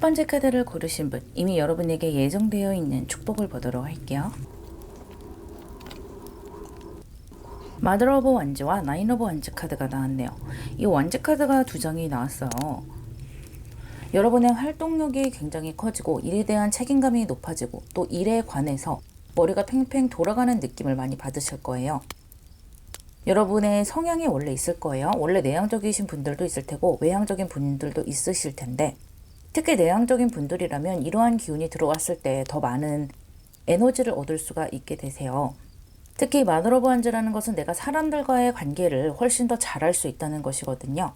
번째 카드를 고르신 분, 이미 여러분에게 예정되어 있는 축복을 보도록 할게요. 마더 오브 완즈와 나인 오브 완즈 카드가 나왔네요. 이 완즈 카드가 두 장이 나왔어요. 여러분의 활동력이 굉장히 커지고 일에 대한 책임감이 높아지고 또 일에 관해서 머리가 팽팽 돌아가는 느낌을 많이 받으실 거예요. 여러분의 성향이 원래 있을 거예요. 원래 내향적이신 분들도 있을 테고 외향적인 분들도 있으실 텐데, 특히 내향적인 분들이라면 이러한 기운이 들어왔을 때 더 많은 에너지를 얻을 수가 있게 되세요. 특히 마더 오브 완즈라는 것은 내가 사람들과의 관계를 훨씬 더 잘할 수 있다는 것이거든요.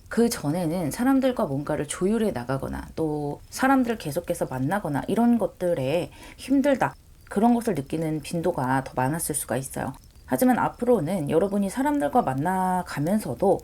그 전에는 사람들과 뭔가를 조율해 나가거나 또 사람들을 계속해서 만나거나 이런 것들에 힘들다, 그런 것을 느끼는 빈도가 더 많았을 수가 있어요. 하지만 앞으로는 여러분이 사람들과 만나가면서도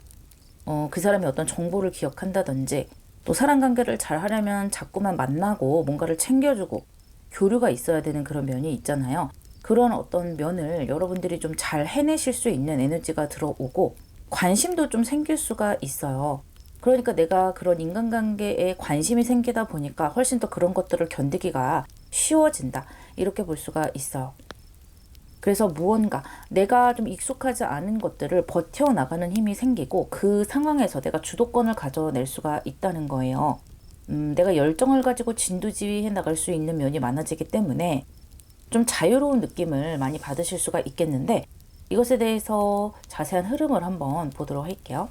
그 사람의 어떤 정보를 기억한다든지 또 사람 관계를 잘 하려면 자꾸만 만나고 뭔가를 챙겨주고 교류가 있어야 되는 그런 면이 있잖아요. 그런 어떤 면을 여러분들이 좀 잘 해내실 수 있는 에너지가 들어오고 관심도 좀 생길 수가 있어요. 그러니까 내가 그런 인간관계에 관심이 생기다 보니까 훨씬 더 그런 것들을 견디기가 쉬워진다, 이렇게 볼 수가 있어요. 그래서 무언가 내가 좀 익숙하지 않은 것들을 버텨나가는 힘이 생기고 그 상황에서 내가 주도권을 가져낼 수가 있다는 거예요. 내가 열정을 가지고 진두지휘해 나갈 수 있는 면이 많아지기 때문에 좀 자유로운 느낌을 많이 받으실 수가 있겠는데, 이것에 대해서 자세한 흐름을 한번 보도록 할게요.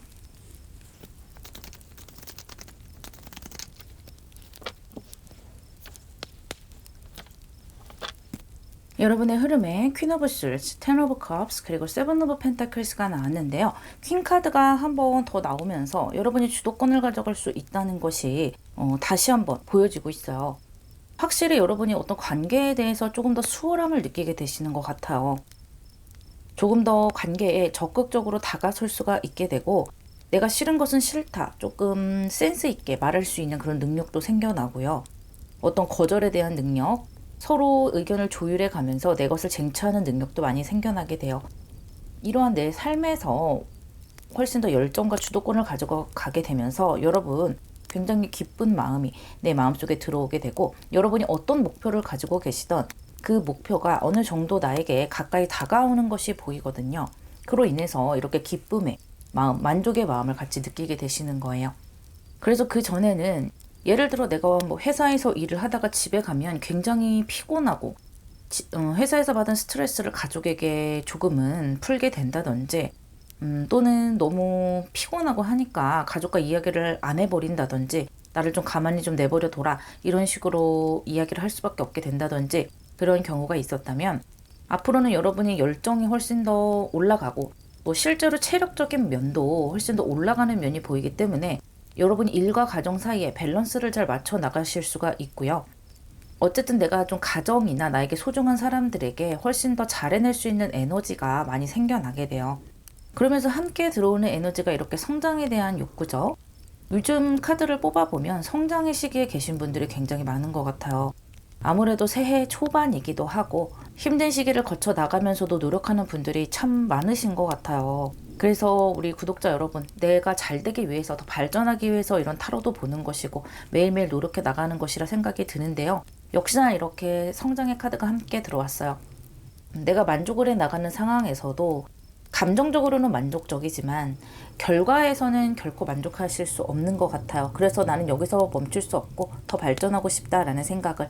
여러분의 흐름에 퀸 오브 스월드, 텐 오브 컵스, 그리고 세븐 오브 펜타클스가 나왔는데요. 퀸 카드가 한 번 더 나오면서 여러분이 주도권을 가져갈 수 있다는 것이 다시 한번 보여지고 있어요. 확실히 여러분이 어떤 관계에 대해서 조금 더 수월함을 느끼게 되시는 것 같아요. 조금 더 관계에 적극적으로 다가설 수가 있게 되고, 내가 싫은 것은 싫다, 조금 센스 있게 말할 수 있는 그런 능력도 생겨나고요. 어떤 거절에 대한 능력, 서로 의견을 조율해 가면서 내 것을 쟁취하는 능력도 많이 생겨나게 돼요. 이러한 내 삶에서 훨씬 더 열정과 주도권을 가져가게 되면서 여러분 굉장히 기쁜 마음이 내 마음속에 들어오게 되고, 여러분이 어떤 목표를 가지고 계시던 그 목표가 어느 정도 나에게 가까이 다가오는 것이 보이거든요. 그로 인해서 이렇게 기쁨의 마음, 만족의 마음을 같이 느끼게 되시는 거예요. 그래서 그 전에는 예를 들어 내가 뭐 회사에서 일을 하다가 집에 가면 굉장히 피곤하고 회사에서 받은 스트레스를 가족에게 조금은 풀게 된다든지, 또는 너무 피곤하고 하니까 가족과 이야기를 안 해버린다든지, 나를 좀 가만히 좀 내버려 둬라, 이런 식으로 이야기를 할 수밖에 없게 된다든지, 그런 경우가 있었다면 앞으로는 여러분이 열정이 훨씬 더 올라가고 또 실제로 체력적인 면도 훨씬 더 올라가는 면이 보이기 때문에 여러분이 일과 가정 사이에 밸런스를 잘 맞춰 나가실 수가 있고요. 어쨌든 내가 좀 가정이나 나에게 소중한 사람들에게 훨씬 더 잘해낼 수 있는 에너지가 많이 생겨나게 돼요. 그러면서 함께 들어오는 에너지가 이렇게 성장에 대한 욕구죠. 요즘 카드를 뽑아보면 성장의 시기에 계신 분들이 굉장히 많은 것 같아요. 아무래도 새해 초반이기도 하고 힘든 시기를 거쳐 나가면서도 노력하는 분들이 참 많으신 것 같아요. 그래서 우리 구독자 여러분, 내가 잘 되기 위해서, 더 발전하기 위해서 이런 타로도 보는 것이고 매일매일 노력해 나가는 것이라 생각이 드는데요. 역시나 이렇게 성장의 카드가 함께 들어왔어요. 내가 만족을 해 나가는 상황에서도 감정적으로는 만족적이지만 결과에서는 결코 만족하실 수 없는 것 같아요. 그래서 나는 여기서 멈출 수 없고 더 발전하고 싶다라는 생각을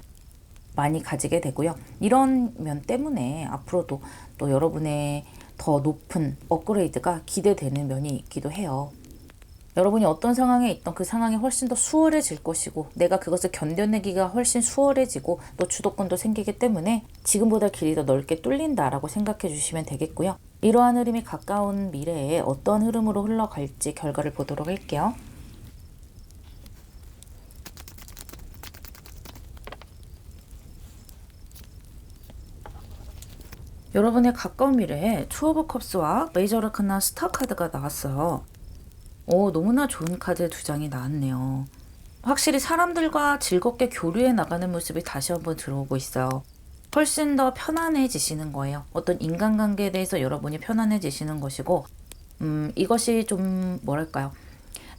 많이 가지게 되고요. 이런 면 때문에 앞으로도 또 여러분의 더 높은 업그레이드가 기대되는 면이 있기도 해요. 여러분이 어떤 상황에 있던 그 상황이 훨씬 더 수월해질 것이고, 내가 그것을 견뎌내기가 훨씬 수월해지고 또 주도권도 생기기 때문에 지금보다 길이 더 넓게 뚫린다라고 생각해 주시면 되겠고요. 이러한 흐름이 가까운 미래에 어떤 흐름으로 흘러갈지 결과를 보도록 할게요. 여러분의 가까운 미래에 투 오브 컵스와 메이저 아르카나 스타 카드가 나왔어요. 너무나 좋은 카드 두 장이 나왔네요. 확실히 사람들과 즐겁게 교류해 나가는 모습이 다시 한번 들어오고 있어요. 훨씬 더 편안해지시는 거예요. 어떤 인간관계에 대해서 여러분이 편안해지시는 것이고, 이것이 좀 뭐랄까요,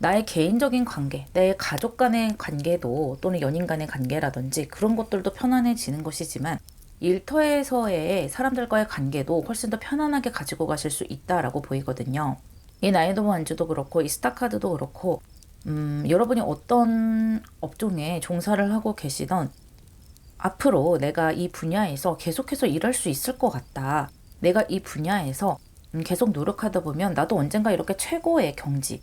나의 개인적인 관계, 내 가족 간의 관계도 또는 연인 간의 관계라든지 그런 것들도 편안해지는 것이지만 일터에서의 사람들과의 관계도 훨씬 더 편안하게 가지고 가실 수 있다라고 보이거든요. 이 나이도 완주도 그렇고 이 스타카드도 그렇고 여러분이 어떤 업종에 종사를 하고 계시던 앞으로 내가 이 분야에서 계속해서 일할 수 있을 것 같다. 내가 이 분야에서 계속 노력하다 보면 나도 언젠가 이렇게 최고의 경지,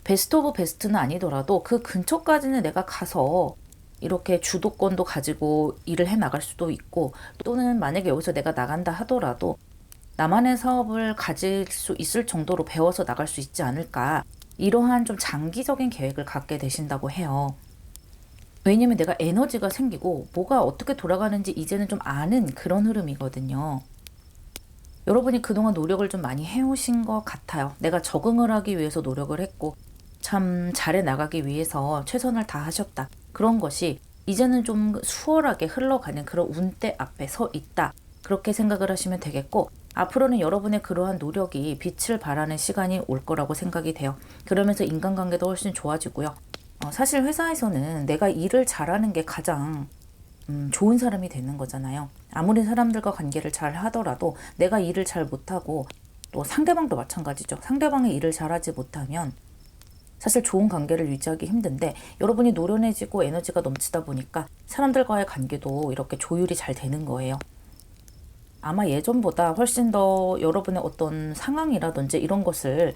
베스트 오브 베스트는 아니더라도 그 근처까지는 내가 가서 이렇게 주도권도 가지고 일을 해 나갈 수도 있고, 또는 만약에 여기서 내가 나간다 하더라도 나만의 사업을 가질 수 있을 정도로 배워서 나갈 수 있지 않을까, 이러한 좀 장기적인 계획을 갖게 되신다고 해요. 왜냐면 내가 에너지가 생기고 뭐가 어떻게 돌아가는지 이제는 좀 아는 그런 흐름이거든요. 여러분이 그동안 노력을 좀 많이 해오신 것 같아요. 내가 적응을 하기 위해서 노력을 했고 참 잘해 나가기 위해서 최선을 다하셨다. 그런 것이 이제는 좀 수월하게 흘러가는 그런 운대 앞에 서 있다. 그렇게 생각을 하시면 되겠고, 앞으로는 여러분의 그러한 노력이 빛을 발하는 시간이 올 거라고 생각이 돼요. 그러면서 인간관계도 훨씬 좋아지고요. 사실 회사에서는 내가 일을 잘하는 게 가장 좋은 사람이 되는 거잖아요. 아무리 사람들과 관계를 잘 하더라도 내가 일을 잘 못하고, 또 상대방도 마찬가지죠. 상대방이 일을 잘하지 못하면 사실 좋은 관계를 유지하기 힘든데, 여러분이 노련해지고 에너지가 넘치다 보니까 사람들과의 관계도 이렇게 조율이 잘 되는 거예요. 아마 예전보다 훨씬 더 여러분의 어떤 상황이라든지 이런 것을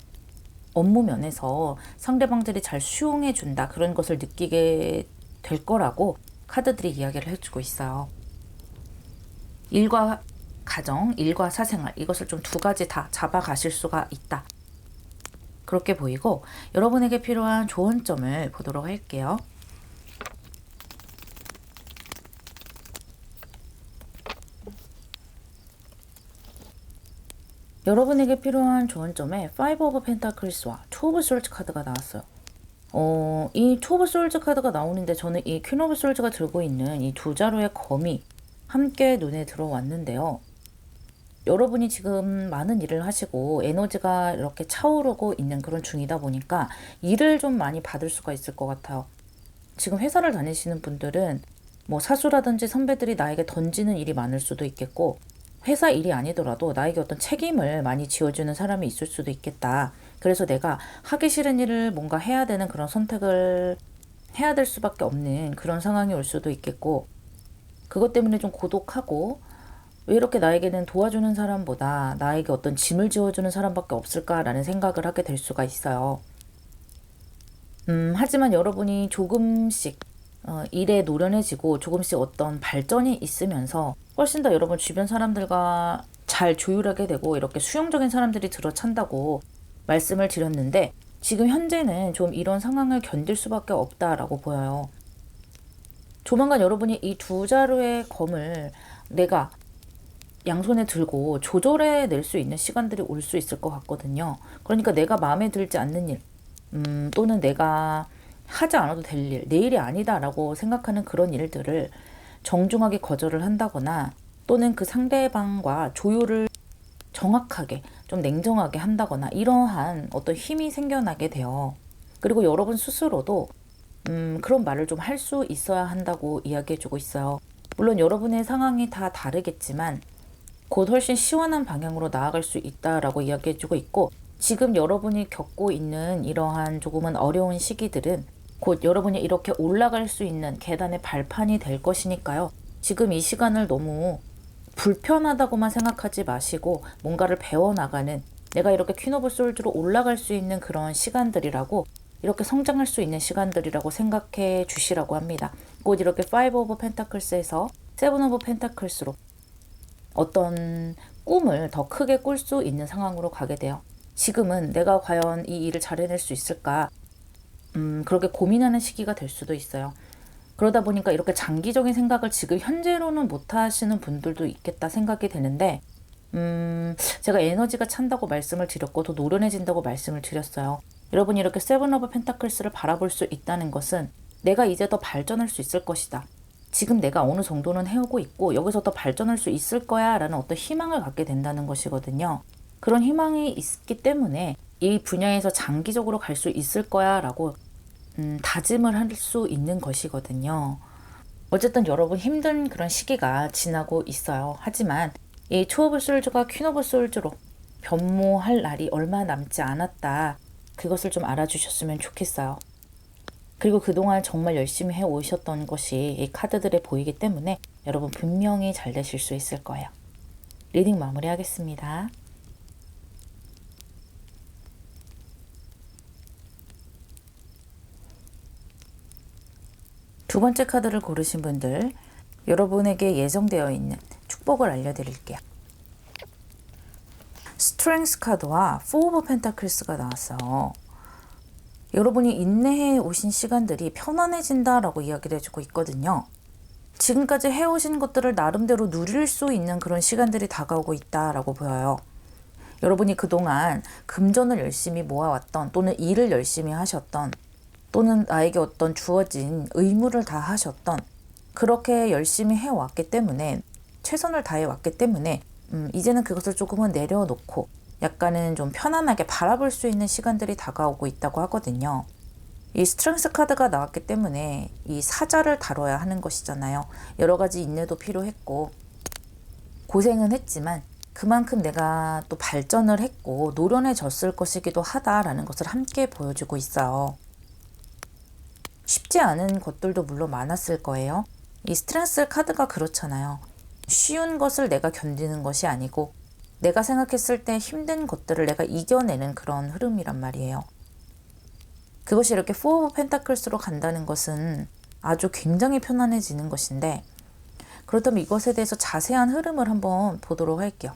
업무 면에서 상대방들이 잘 수용해 준다, 그런 것을 느끼게 될 거라고 카드들이 이야기를 해주고 있어요. 일과 가정, 일과 사생활, 이것을 좀 두 가지 다 잡아가실 수가 있다. 그렇게 보이고, 여러분에게 필요한 조언점을 보도록 할게요. 여러분에게 필요한 조언점에 5 오브 펜타클스와 2 오브 솔즈 카드가 나왔어요. 이 2 오브 솔즈 카드가 나오는데 저는 이 퀸 오브 솔즈가 들고 있는 이 두 자루의 검이 함께 눈에 들어왔는데요. 여러분이 지금 많은 일을 하시고 에너지가 이렇게 차오르고 있는 그런 중이다 보니까 일을 좀 많이 받을 수가 있을 것 같아요. 지금 회사를 다니시는 분들은 뭐 사수라든지 선배들이 나에게 던지는 일이 많을 수도 있겠고, 회사 일이 아니더라도 나에게 어떤 책임을 많이 지어주는 사람이 있을 수도 있겠다. 그래서 내가 하기 싫은 일을 뭔가 해야 되는 그런 선택을 해야 될 수밖에 없는 그런 상황이 올 수도 있겠고, 그것 때문에 좀 고독하고, 왜 이렇게 나에게는 도와주는 사람보다 나에게 어떤 짐을 지어주는 사람밖에 없을까라는 생각을 하게 될 수가 있어요. 하지만 여러분이 조금씩 일에 노련해지고 조금씩 어떤 발전이 있으면서 훨씬 더 여러분 주변 사람들과 잘 조율하게 되고 이렇게 수용적인 사람들이 들어찬다고 말씀을 드렸는데, 지금 현재는 좀 이런 상황을 견딜 수밖에 없다라고 보여요. 조만간 여러분이 이 두 자루의 검을 내가 양손에 들고 조절해 낼 수 있는 시간들이 올 수 있을 것 같거든요. 그러니까 내가 마음에 들지 않는 일, 또는 내가 하지 않아도 될 일, 내 일이 아니다라고 생각하는 그런 일들을 정중하게 거절을 한다거나, 또는 그 상대방과 조율을 정확하게 좀 냉정하게 한다거나, 이러한 어떤 힘이 생겨나게 돼요. 그리고 여러분 스스로도 그런 말을 좀 할 수 있어야 한다고 이야기해주고 있어요. 물론 여러분의 상황이 다 다르겠지만 곧 훨씬 시원한 방향으로 나아갈 수 있다라고 이야기해주고 있고, 지금 여러분이 겪고 있는 이러한 조금은 어려운 시기들은 곧 여러분이 이렇게 올라갈 수 있는 계단의 발판이 될 것이니까요. 지금 이 시간을 너무 불편하다고만 생각하지 마시고 뭔가를 배워나가는, 내가 이렇게 퀸 오브 솔즈로 올라갈 수 있는 그런 시간들이라고, 이렇게 성장할 수 있는 시간들이라고 생각해 주시라고 합니다. 곧 이렇게 5 오브 펜타클스에서 7 오브 펜타클스로 어떤 꿈을 더 크게 꿀 수 있는 상황으로 가게 돼요. 지금은 내가 과연 이 일을 잘 해낼 수 있을까? 그렇게 고민하는 시기가 될 수도 있어요. 그러다 보니까 이렇게 장기적인 생각을 지금 현재로는 못 하시는 분들도 있겠다 생각이 되는데, 제가 에너지가 찬다고 말씀을 드렸고 더 노련해진다고 말씀을 드렸어요. 여러분이 이렇게 7 오브 펜타클스를 바라볼 수 있다는 것은 내가 이제 더 발전할 수 있을 것이다. 지금 내가 어느 정도는 해오고 있고 여기서 더 발전할 수 있을 거야 라는 어떤 희망을 갖게 된다는 것이거든요. 그런 희망이 있기 때문에 이 분야에서 장기적으로 갈 수 있을 거야 라고 다짐을 할 수 있는 것이거든요. 어쨌든 여러분 힘든 그런 시기가 지나고 있어요. 하지만 이 투 오브 솔즈가 퀸 오브 솔즈로 변모할 날이 얼마 남지 않았다. 그것을 좀 알아주셨으면 좋겠어요. 그리고 그동안 정말 열심히 해오셨던 것이 이 카드들에 보이기 때문에 여러분 분명히 잘 되실 수 있을 거예요. 리딩 마무리하겠습니다. 두 번째 카드를 고르신 분들, 여러분에게 예정되어 있는 축복을 알려드릴게요. 스트렝스 카드와 4 오브 펜타클스가 나왔어요. 여러분이 인내해 오신 시간들이 편안해진다라고 이야기를 해주고 있거든요. 지금까지 해오신 것들을 나름대로 누릴 수 있는 그런 시간들이 다가오고 있다라고 보여요. 여러분이 그동안 금전을 열심히 모아왔던, 또는 일을 열심히 하셨던, 또는 나에게 어떤 주어진 의무를 다 하셨던, 그렇게 열심히 해왔기 때문에, 최선을 다해왔기 때문에 이제는 그것을 조금은 내려놓고 약간은 좀 편안하게 바라볼 수 있는 시간들이 다가오고 있다고 하거든요. 이 스트렝스 카드가 나왔기 때문에 이 사자를 다뤄야 하는 것이잖아요. 여러 가지 인내도 필요했고 고생은 했지만 그만큼 내가 또 발전을 했고 노련해졌을 것이기도 하다라는 것을 함께 보여주고 있어요. 쉽지 않은 것들도 물론 많았을 거예요. 이 스트렝스 카드가 그렇잖아요. 쉬운 것을 내가 견디는 것이 아니고 내가 생각했을 때 힘든 것들을 내가 이겨내는 그런 흐름이란 말이에요. 그것이 이렇게 4 오브 펜타클스로 간다는 것은 아주 굉장히 편안해지는 것인데, 그렇다면 이것에 대해서 자세한 흐름을 한번 보도록 할게요.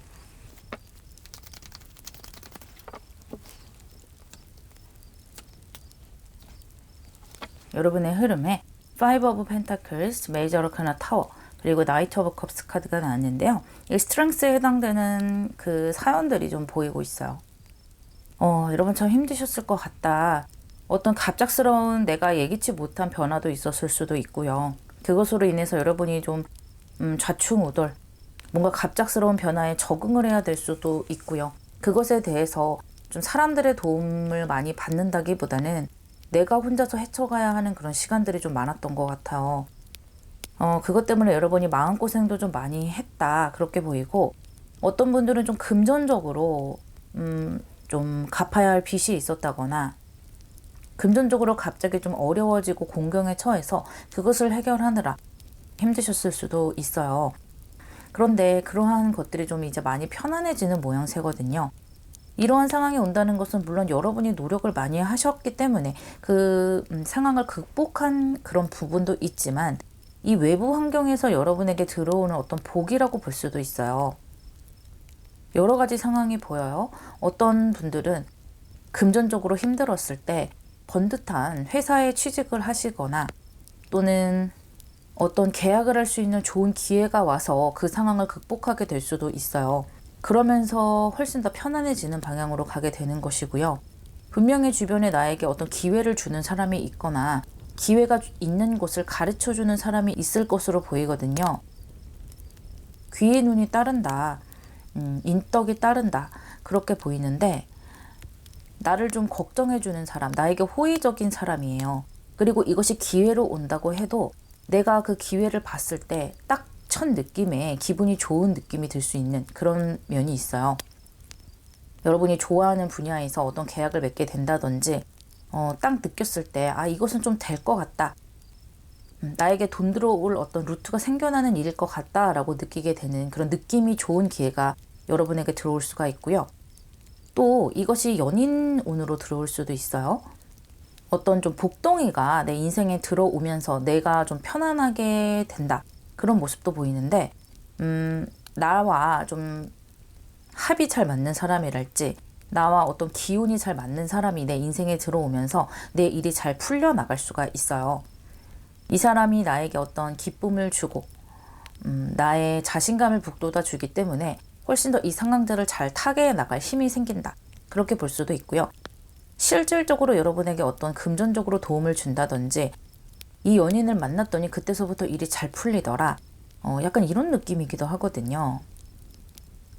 여러분의 흐름에 5 오브 펜타클스, 메이저 아르카나 타워, 그리고 나이트 오브 컵스 카드가 나왔는데요. 이 스트렝스에 해당되는 그 사연들이 좀 보이고 있어요. 여러분 참 힘드셨을 것 같다. 어떤 갑작스러운 내가 예기치 못한 변화도 있었을 수도 있고요. 그것으로 인해서 여러분이 좀 좌충우돌, 뭔가 갑작스러운 변화에 적응을 해야 될 수도 있고요. 그것에 대해서 좀 사람들의 도움을 많이 받는다기보다는 내가 혼자서 헤쳐가야 하는 그런 시간들이 좀 많았던 것 같아요. 그것 때문에 여러분이 마음고생도 좀 많이 했다, 그렇게 보이고, 어떤 분들은 좀 금전적으로 좀 갚아야 할 빚이 있었다거나 금전적으로 갑자기 좀 어려워지고 공경에 처해서 그것을 해결하느라 힘드셨을 수도 있어요. 그런데 그러한 것들이 좀 이제 많이 편안해지는 모양새거든요. 이러한 상황이 온다는 것은 물론 여러분이 노력을 많이 하셨기 때문에 그 상황을 극복한 그런 부분도 있지만, 이 외부 환경에서 여러분에게 들어오는 어떤 복이라고 볼 수도 있어요. 여러 가지 상황이 보여요. 어떤 분들은 금전적으로 힘들었을 때 번듯한 회사에 취직을 하시거나, 또는 어떤 계약을 할 수 있는 좋은 기회가 와서 그 상황을 극복하게 될 수도 있어요. 그러면서 훨씬 더 편안해지는 방향으로 가게 되는 것이고요. 분명히 주변에 나에게 어떤 기회를 주는 사람이 있거나 기회가 있는 곳을 가르쳐주는 사람이 있을 것으로 보이거든요. 귀의 눈이 따른다, 인덕이 따른다, 그렇게 보이는데, 나를 좀 걱정해주는 사람, 나에게 호의적인 사람이에요. 그리고 이것이 기회로 온다고 해도 내가 그 기회를 봤을 때 딱 첫 느낌에 기분이 좋은 느낌이 들 수 있는 그런 면이 있어요. 여러분이 좋아하는 분야에서 어떤 계약을 맺게 된다든지, 딱 느꼈을 때 이것은 좀 될 것 같다, 나에게 돈 들어올 어떤 루트가 생겨나는 일일 것 같다 라고 느끼게 되는 그런 느낌이 좋은 기회가 여러분에게 들어올 수가 있고요. 또 이것이 연인운으로 들어올 수도 있어요. 어떤 좀 복덩이가 내 인생에 들어오면서 내가 좀 편안하게 된다, 그런 모습도 보이는데, 나와 좀 합이 잘 맞는 사람이랄지, 나와 어떤 기운이 잘 맞는 사람이 내 인생에 들어오면서 내 일이 잘 풀려나갈 수가 있어요. 이 사람이 나에게 어떤 기쁨을 주고 나의 자신감을 북돋아 주기 때문에 훨씬 더 이 상황들을 잘 타개해 나갈 힘이 생긴다, 그렇게 볼 수도 있고요. 실질적으로 여러분에게 어떤 금전적으로 도움을 준다든지, 이 연인을 만났더니 그때서부터 일이 잘 풀리더라, 약간 이런 느낌이기도 하거든요.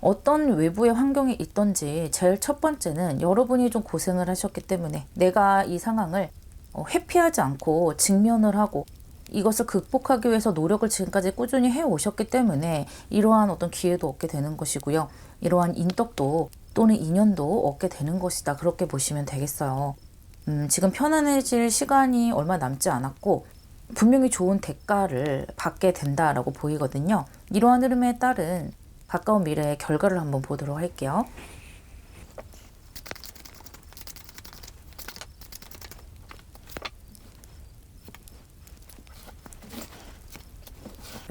어떤 외부의 환경이 있던지 제일 첫 번째는 여러분이 좀 고생을 하셨기 때문에 내가 이 상황을 회피하지 않고 직면을 하고 이것을 극복하기 위해서 노력을 지금까지 꾸준히 해오셨기 때문에 이러한 어떤 기회도 얻게 되는 것이고요. 이러한 인덕도 또는 인연도 얻게 되는 것이다. 그렇게 보시면 되겠어요. 지금 편안해질 시간이 얼마 남지 않았고 분명히 좋은 대가를 받게 된다라고 보이거든요. 이러한 흐름에 따른 가까운 미래의 결과를 한번 보도록 할게요.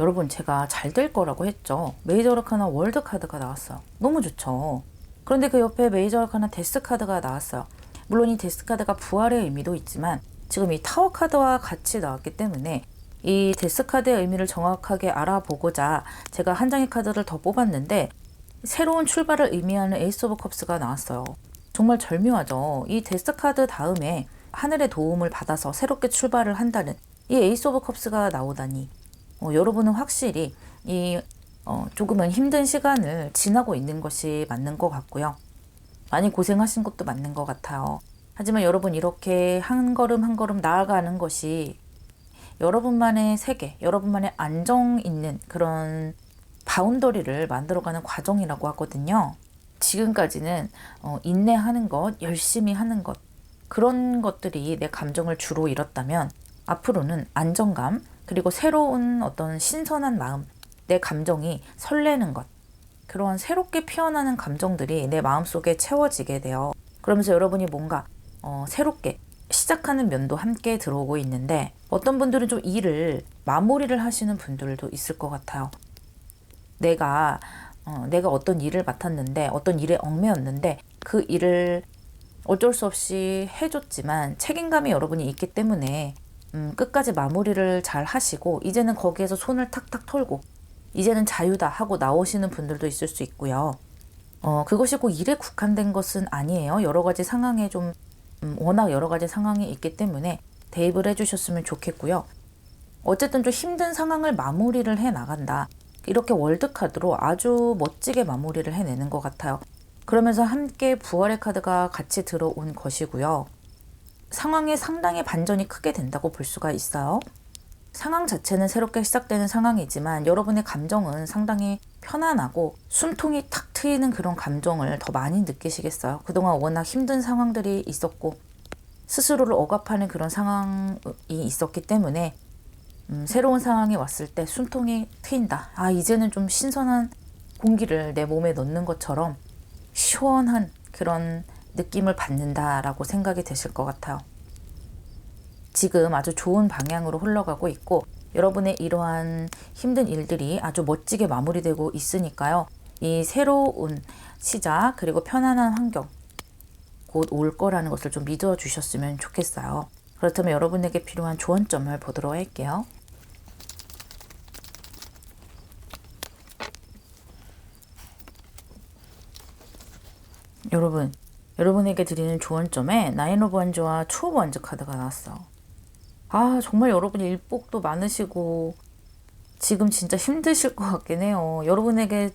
여러분, 제가 잘 될 거라고 했죠. 메이저 아르카나 월드 카드가 나왔어요. 너무 좋죠. 그런데 그 옆에 메이저 아르카나 데스 카드가 나왔어요. 물론 이 데스 카드가 부활의 의미도 있지만 지금 이 타워 카드와 같이 나왔기 때문에 이 데스 카드의 의미를 정확하게 알아보고자 제가 한 장의 카드를 더 뽑았는데 새로운 출발을 의미하는 에이스 오브 컵스가 나왔어요. 정말 절묘하죠. 이 데스 카드 다음에 하늘의 도움을 받아서 새롭게 출발을 한다는 이 에이스 오브 컵스가 나오다니 여러분은 확실히 이 조금은 힘든 시간을 지나고 있는 것이 맞는 것 같고요. 많이 고생하신 것도 맞는 것 같아요. 하지만 여러분 이렇게 한 걸음 한 걸음 나아가는 것이 여러분만의 세계, 여러분만의 안정 있는 그런 바운더리를 만들어가는 과정이라고 하거든요. 지금까지는 인내하는 것, 열심히 하는 것 그런 것들이 내 감정을 주로 잃었다면 앞으로는 안정감 그리고 새로운 어떤 신선한 마음, 내 감정이 설레는 것 그러한 새롭게 피어나는 감정들이 내 마음속에 채워지게 돼요. 그러면서 여러분이 뭔가 새롭게 시작하는 면도 함께 들어오고 있는데 어떤 분들은 좀 일을 마무리를 하시는 분들도 있을 것 같아요. 내가 어떤 일을 맡았는데 어떤 일에 얽매였는데 그 일을 어쩔 수 없이 해줬지만 책임감이 여러분이 있기 때문에 끝까지 마무리를 잘 하시고 이제는 거기에서 손을 탁탁 털고 이제는 자유다 하고 나오시는 분들도 있을 수 있고요. 그것이 꼭 일에 국한된 것은 아니에요. 여러 가지 상황에 좀 워낙 여러 가지 상황이 있기 때문에 대입을 해주셨으면 좋겠고요. 어쨌든 좀 힘든 상황을 마무리를 해 나간다. 이렇게 월드카드로 아주 멋지게 마무리를 해내는 것 같아요. 그러면서 함께 부활의 카드가 같이 들어온 것이고요. 상황에 상당히 반전이 크게 된다고 볼 수가 있어요. 상황 자체는 새롭게 시작되는 상황이지만 여러분의 감정은 상당히 편안하고 숨통이 탁 트이는 그런 감정을 더 많이 느끼시겠어요. 그동안 워낙 힘든 상황들이 있었고 스스로를 억압하는 그런 상황이 있었기 때문에 새로운 상황이 왔을 때 숨통이 트인다. 이제는 좀 신선한 공기를 내 몸에 넣는 것처럼 시원한 그런 느낌을 받는다라고 생각이 되실 것 같아요. 지금 아주 좋은 방향으로 흘러가고 있고 여러분의 이러한 힘든 일들이 아주 멋지게 마무리되고 있으니까요. 이 새로운 시작 그리고 편안한 환경 곧 올 거라는 것을 좀 믿어주셨으면 좋겠어요. 그렇다면 여러분에게 필요한 조언점을 보도록 할게요. 여러분에게 드리는 조언점에 나인 오브 원즈와 투 오브 원즈 카드가 나왔어. 정말 여러분이 일복도 많으시고 지금 진짜 힘드실 것 같긴 해요. 여러분에게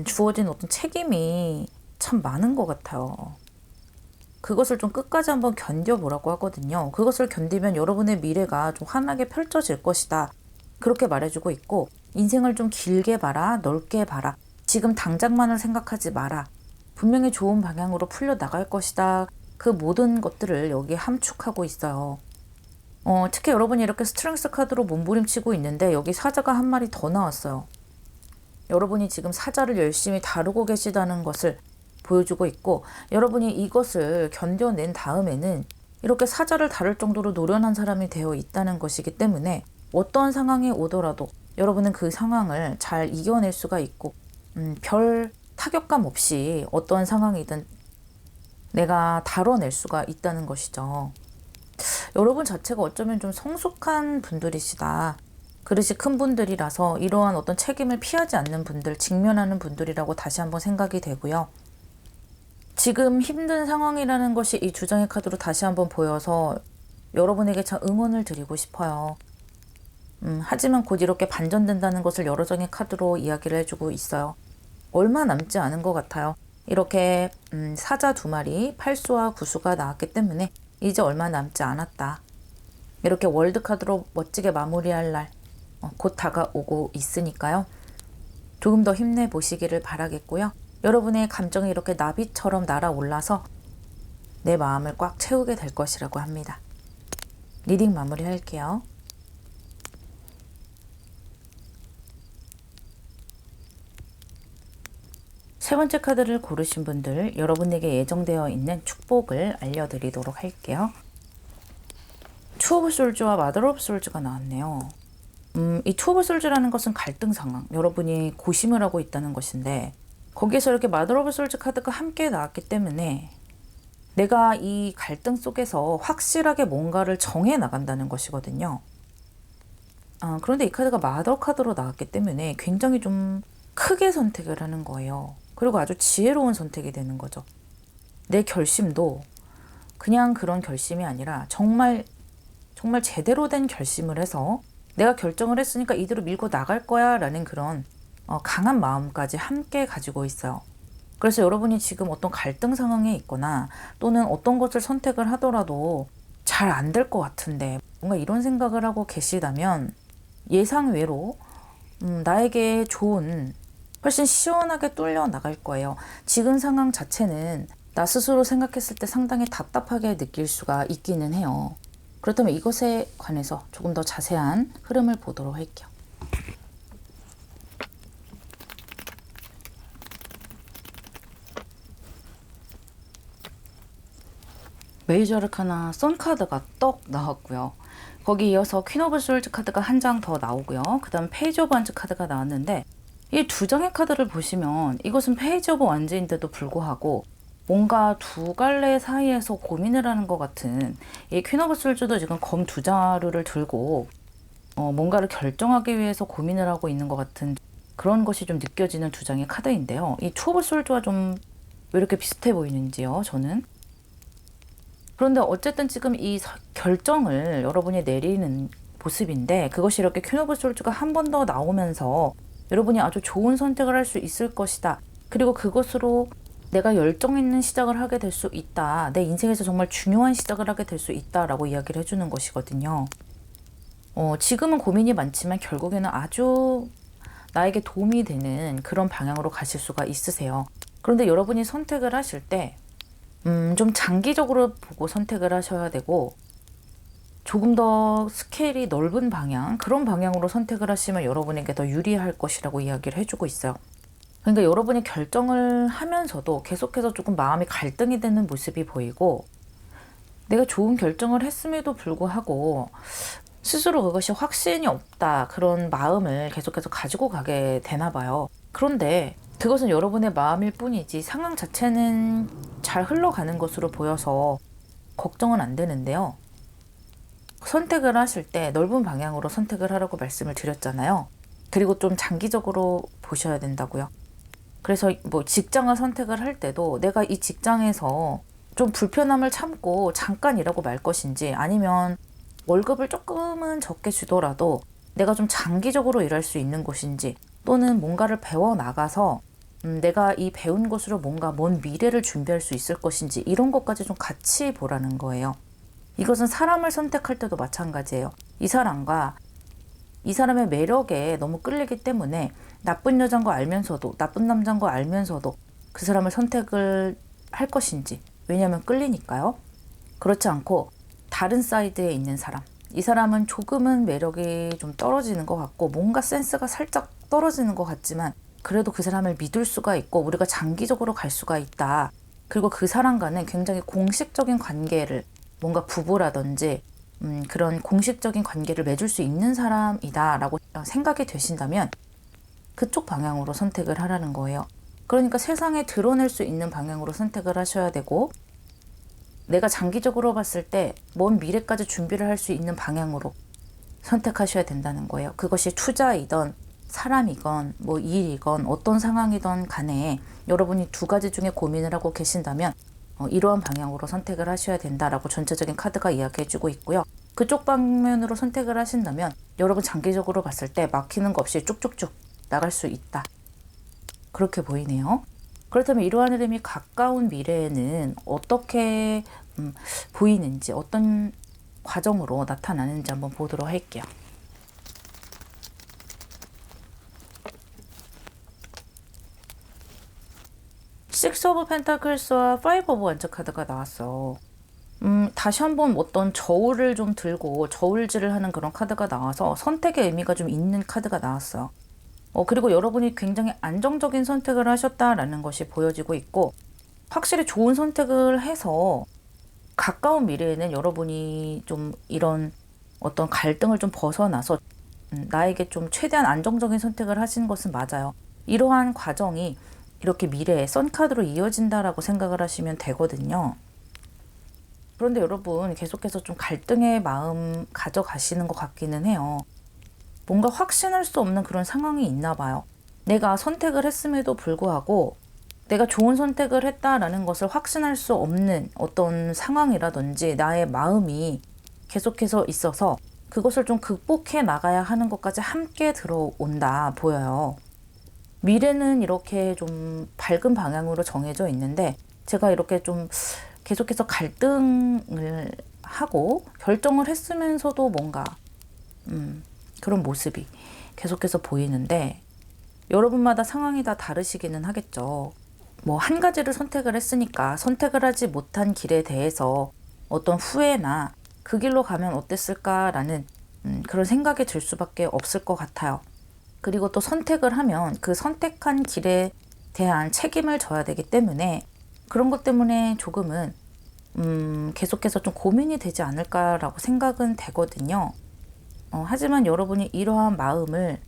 주어진 어떤 책임이 참 많은 것 같아요. 그것을 좀 끝까지 한번 견뎌보라고 하거든요. 그것을 견디면 여러분의 미래가 좀 환하게 펼쳐질 것이다. 그렇게 말해주고 있고 인생을 좀 길게 봐라, 넓게 봐라. 지금 당장만을 생각하지 마라. 분명히 좋은 방향으로 풀려나갈 것이다. 그 모든 것들을 여기에 함축하고 있어요. 특히 여러분이 이렇게 스트렝스 카드로 몸부림치고 있는데 여기 사자가 한 마리 더 나왔어요. 여러분이 지금 사자를 열심히 다루고 계시다는 것을 보여주고 있고 여러분이 이것을 견뎌낸 다음에는 이렇게 사자를 다룰 정도로 노련한 사람이 되어 있다는 것이기 때문에 어떠한 상황이 오더라도 여러분은 그 상황을 잘 이겨낼 수가 있고 별 타격감 없이 어떠한 상황이든 내가 다뤄낼 수가 있다는 것이죠. 여러분 자체가 어쩌면 좀 성숙한 분들이시다. 그릇이 큰 분들이라서 이러한 어떤 책임을 피하지 않는 분들, 직면하는 분들이라고 다시 한번 생각이 되고요. 지금 힘든 상황이라는 것이 이 두 장의 카드로 다시 한번 보여서 여러분에게 참 응원을 드리고 싶어요. 하지만 곧 이렇게 반전된다는 것을 여러 장의 카드로 이야기를 해주고 있어요. 얼마 남지 않은 것 같아요. 이렇게 사자 2마리, 팔수와 구수가 나왔기 때문에 이제 얼마 남지 않았다. 이렇게 월드카드로 멋지게 마무리할 날 곧 다가오고 있으니까요. 조금 더 힘내보시기를 바라겠고요. 여러분의 감정이 이렇게 나비처럼 날아올라서 내 마음을 꽉 채우게 될 것이라고 합니다. 리딩 마무리할게요. 세 번째 카드를 고르신 분들, 여러분에게 예정되어 있는 축복을 알려드리도록 할게요. 투 오브 솔즈와 마더 오브 솔즈가 나왔네요. 이 투 오브 솔즈라는 것은 갈등 상황, 여러분이 고심을 하고 있다는 것인데 거기에서 이렇게 마더 오브 솔즈 카드가 함께 나왔기 때문에 내가 이 갈등 속에서 확실하게 뭔가를 정해 나간다는 것이거든요. 그런데 이 카드가 마더 카드로 나왔기 때문에 굉장히 좀 크게 선택을 하는 거예요. 그리고 아주 지혜로운 선택이 되는 거죠. 내 결심도 그냥 그런 결심이 아니라 정말 제대로 된 결심을 해서 내가 결정을 했으니까 이대로 밀고 나갈 거야 라는 그런 강한 마음까지 함께 가지고 있어요. 그래서 여러분이 지금 어떤 갈등 상황에 있거나 또는 어떤 것을 선택을 하더라도 잘 안 될 것 같은데 뭔가 이런 생각을 하고 계시다면 예상외로 나에게 좋은 훨씬 시원하게 뚫려 나갈 거예요. 지금 상황 자체는 나 스스로 생각했을 때 상당히 답답하게 느낄 수가 있기는 해요. 그렇다면 이것에 관해서 조금 더 자세한 흐름을 보도록 할게요. 메이저 아르카나 선 카드가 떡 나왔고요. 거기 이어서 퀸 오브 솔즈 카드가 한 장 더 나오고요. 그 다음 페이지 오브 완즈 카드가 나왔는데 이 두 장의 카드를 보시면 이것은 페이지 오브 완즈인데도 불구하고 뭔가 두 갈래 사이에서 고민을 하는 것 같은, 이 퀸 오브 솔즈도 지금 검 두 자루를 들고 뭔가를 결정하기 위해서 고민을 하고 있는 것 같은 그런 것이 좀 느껴지는 두 장의 카드인데요. 이 투 오브 솔즈와 좀 왜 이렇게 비슷해 보이는지요, 저는. 그런데 어쨌든 지금 이 결정을 여러분이 내리는 모습인데 그것이 이렇게 퀸 오브 솔즈가 한 번 더 나오면서 여러분이 아주 좋은 선택을 할 수 있을 것이다. 그리고 그것으로 내가 열정 있는 시작을 하게 될 수 있다. 내 인생에서 정말 중요한 시작을 하게 될 수 있다라고 이야기를 해주는 것이거든요. 지금은 고민이 많지만 결국에는 아주 나에게 도움이 되는 그런 방향으로 가실 수가 있으세요. 그런데 여러분이 선택을 하실 때 좀 장기적으로 보고 선택을 하셔야 되고 조금 더 스케일이 넓은 방향, 그런 방향으로 선택을 하시면 여러분에게 더 유리할 것이라고 이야기를 해주고 있어요. 그러니까 여러분이 결정을 하면서도 계속해서 조금 마음이 갈등이 되는 모습이 보이고 내가 좋은 결정을 했음에도 불구하고 스스로 그것이 확신이 없다, 그런 마음을 계속해서 가지고 가게 되나 봐요. 그런데 그것은 여러분의 마음일 뿐이지 상황 자체는 잘 흘러가는 것으로 보여서 걱정은 안 되는데요. 선택을 하실 때 넓은 방향으로 선택을 하라고 말씀을 드렸잖아요. 그리고 좀 장기적으로 보셔야 된다고요. 그래서 뭐 직장을 선택을 할 때도 내가 이 직장에서 좀 불편함을 참고 잠깐 일하고 말 것인지, 아니면 월급을 조금은 적게 주더라도 내가 좀 장기적으로 일할 수 있는 곳인지, 또는 뭔가를 배워 나가서 내가 이 배운 것으로 뭔가 먼 미래를 준비할 수 있을 것인지, 이런 것까지 좀 같이 보라는 거예요. 이것은 사람을 선택할 때도 마찬가지예요. 이 사람과 이 사람의 매력에 너무 끌리기 때문에 나쁜 여자인 거 알면서도, 나쁜 남자인 거 알면서도 그 사람을 선택을 할 것인지, 왜냐하면 끌리니까요. 그렇지 않고 다른 사이드에 있는 사람, 이 사람은 조금은 매력이 좀 떨어지는 것 같고 뭔가 센스가 살짝 떨어지는 것 같지만 그래도 그 사람을 믿을 수가 있고 우리가 장기적으로 갈 수가 있다. 그리고 그 사람과는 굉장히 공식적인 관계를, 뭔가 부부라든지 그런 공식적인 관계를 맺을 수 있는 사람이다 라고 생각이 되신다면 그쪽 방향으로 선택을 하라는 거예요. 그러니까 세상에 드러낼 수 있는 방향으로 선택을 하셔야 되고, 내가 장기적으로 봤을 때 먼 미래까지 준비를 할 수 있는 방향으로 선택하셔야 된다는 거예요. 그것이 투자이건 사람이건 뭐 일이건 어떤 상황이든 간에 여러분이 두 가지 중에 고민을 하고 계신다면 이러한 방향으로 선택을 하셔야 된다라고 전체적인 카드가 이야기해주고 있고요. 그쪽 방면으로 선택을 하신다면 여러분 장기적으로 봤을 때 막히는 거 없이 쭉쭉쭉 나갈 수 있다. 그렇게 보이네요. 그렇다면 이러한 흐름이 가까운 미래에는 어떻게 보이는지, 어떤 과정으로 나타나는지 한번 보도록 할게요. 식스 오브 펜타클스와 파이브 오브 원즈 카드가 나왔어. 다시 한번 어떤 저울을 좀 들고 저울질을 하는 그런 카드가 나와서 선택의 의미가 좀 있는 카드가 나왔어요. 그리고 여러분이 굉장히 안정적인 선택을 하셨다라는 것이 보여지고 있고, 확실히 좋은 선택을 해서 가까운 미래에는 여러분이 좀 이런 어떤 갈등을 좀 벗어나서 나에게 좀 최대한 안정적인 선택을 하신 것은 맞아요. 이러한 과정이 이렇게 미래에 선카드로 이어진다라고 생각을 하시면 되거든요. 그런데 여러분 계속해서 좀 갈등의 마음 가져가시는 것 같기는 해요. 뭔가 확신할 수 없는 그런 상황이 있나 봐요. 내가 선택을 했음에도 불구하고 내가 좋은 선택을 했다라는 것을 확신할 수 없는 어떤 상황이라든지 나의 마음이 계속해서 있어서 그것을 좀 극복해 나가야 하는 것까지 함께 들어온다 보여요. 미래는 이렇게 좀 밝은 방향으로 정해져 있는데 제가 이렇게 좀 계속해서 갈등을 하고 결정을 했으면서도 뭔가 그런 모습이 계속해서 보이는데, 여러분마다 상황이 다 다르시기는 하겠죠. 뭐 한 가지를 선택을 했으니까 선택을 하지 못한 길에 대해서 어떤 후회나 그 길로 가면 어땠을까라는 그런 생각이 들 수밖에 없을 것 같아요. 그리고 또 선택을 하면 그 선택한 길에 대한 책임을 져야 되기 때문에 그런 것 때문에 조금은 계속해서 좀 고민이 되지 않을까라고 생각은 되거든요. 하지만 여러분이 이러한 마음을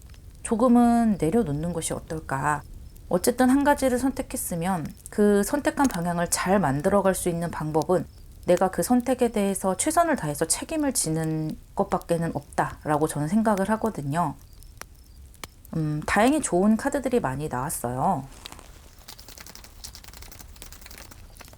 조금은 내려놓는 것이 어떨까. 어쨌든 한 가지를 선택했으면 그 선택한 방향을 잘 만들어갈 수 있는 방법은 내가 그 선택에 대해서 최선을 다해서 책임을 지는 것밖에는 없다라고 저는 생각을 하거든요. 다행히 좋은 카드들이 많이 나왔어요.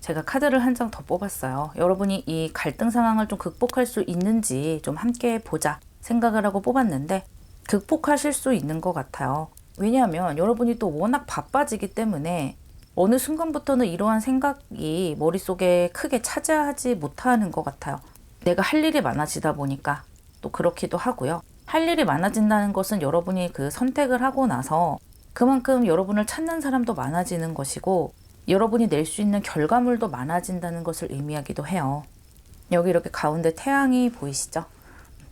제가 카드를 한 장 더 뽑았어요. 여러분이 이 갈등 상황을 좀 극복할 수 있는지 좀 함께 보자 생각을 하고 뽑았는데 극복하실 수 있는 것 같아요. 왜냐하면 여러분이 또 워낙 바빠지기 때문에 어느 순간부터는 이러한 생각이 머릿속에 크게 차지하지 못하는 것 같아요. 내가 할 일이 많아지다 보니까 또 그렇기도 하고요. 할 일이 많아진다는 것은 여러분이 그 선택을 하고 나서 그만큼 여러분을 찾는 사람도 많아지는 것이고 여러분이 낼 수 있는 결과물도 많아진다는 것을 의미하기도 해요. 여기 이렇게 가운데 태양이 보이시죠?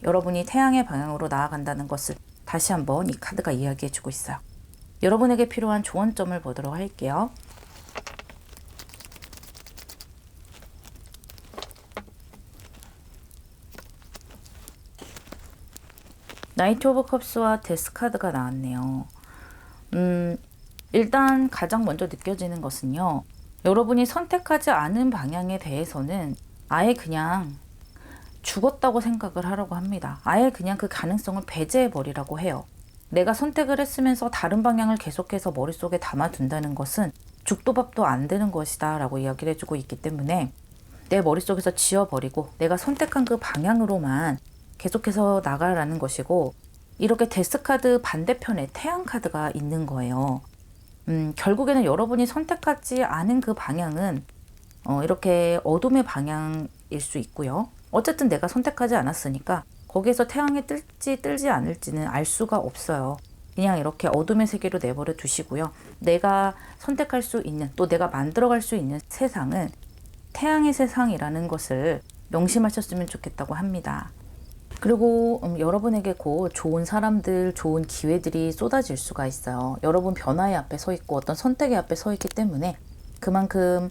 여러분이 태양의 방향으로 나아간다는 것을 다시 한번 이 카드가 이야기해주고 있어요. 여러분에게 필요한 조언점을 보도록 할게요. 나이트 오브 컵스와 데스 카드가 나왔네요. 일단 가장 먼저 느껴지는 것은요. 여러분이 선택하지 않은 방향에 대해서는 아예 그냥 죽었다고 생각을 하라고 합니다. 아예 그냥 그 가능성을 배제해버리라고 해요. 내가 선택을 했으면서 다른 방향을 계속해서 머릿속에 담아둔다는 것은 죽도 밥도 안 되는 것이다 라고 이야기를 해주고 있기 때문에 내 머릿속에서 지워버리고 내가 선택한 그 방향으로만 계속해서 나가라는 것이고, 이렇게 데스 카드 반대편에 태양 카드가 있는 거예요. 결국에는 여러분이 선택하지 않은 그 방향은 이렇게 어둠의 방향일 수 있고요. 어쨌든 내가 선택하지 않았으니까 거기에서 태양이 뜰지 뜨지 않을지는 알 수가 없어요. 그냥 이렇게 어둠의 세계로 내버려 두시고요. 내가 선택할 수 있는, 또 내가 만들어갈 수 있는 세상은 태양의 세상이라는 것을 명심하셨으면 좋겠다고 합니다. 그리고 여러분에게 곧 좋은 사람들, 좋은 기회들이 쏟아질 수가 있어요. 여러분 변화의 앞에 서 있고 어떤 선택의 앞에 서 있기 때문에 그만큼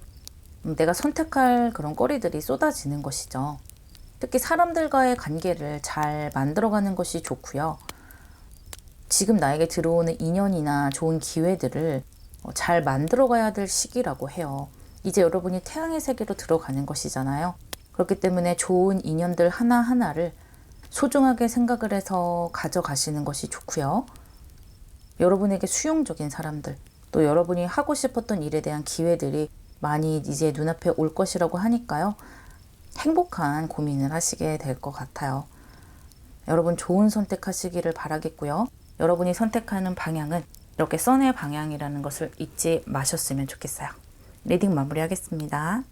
내가 선택할 그런 거리들이 쏟아지는 것이죠. 특히 사람들과의 관계를 잘 만들어가는 것이 좋고요. 지금 나에게 들어오는 인연이나 좋은 기회들을 잘 만들어가야 될 시기라고 해요. 이제 여러분이 태양의 세계로 들어가는 것이잖아요. 그렇기 때문에 좋은 인연들 하나하나를 소중하게 생각을 해서 가져가시는 것이 좋고요. 여러분에게 수용적인 사람들, 또 여러분이 하고 싶었던 일에 대한 기회들이 많이 이제 눈앞에 올 것이라고 하니까요. 행복한 고민을 하시게 될 것 같아요. 여러분 좋은 선택하시기를 바라겠고요. 여러분이 선택하는 방향은 이렇게 선의 방향이라는 것을 잊지 마셨으면 좋겠어요. 리딩 마무리하겠습니다.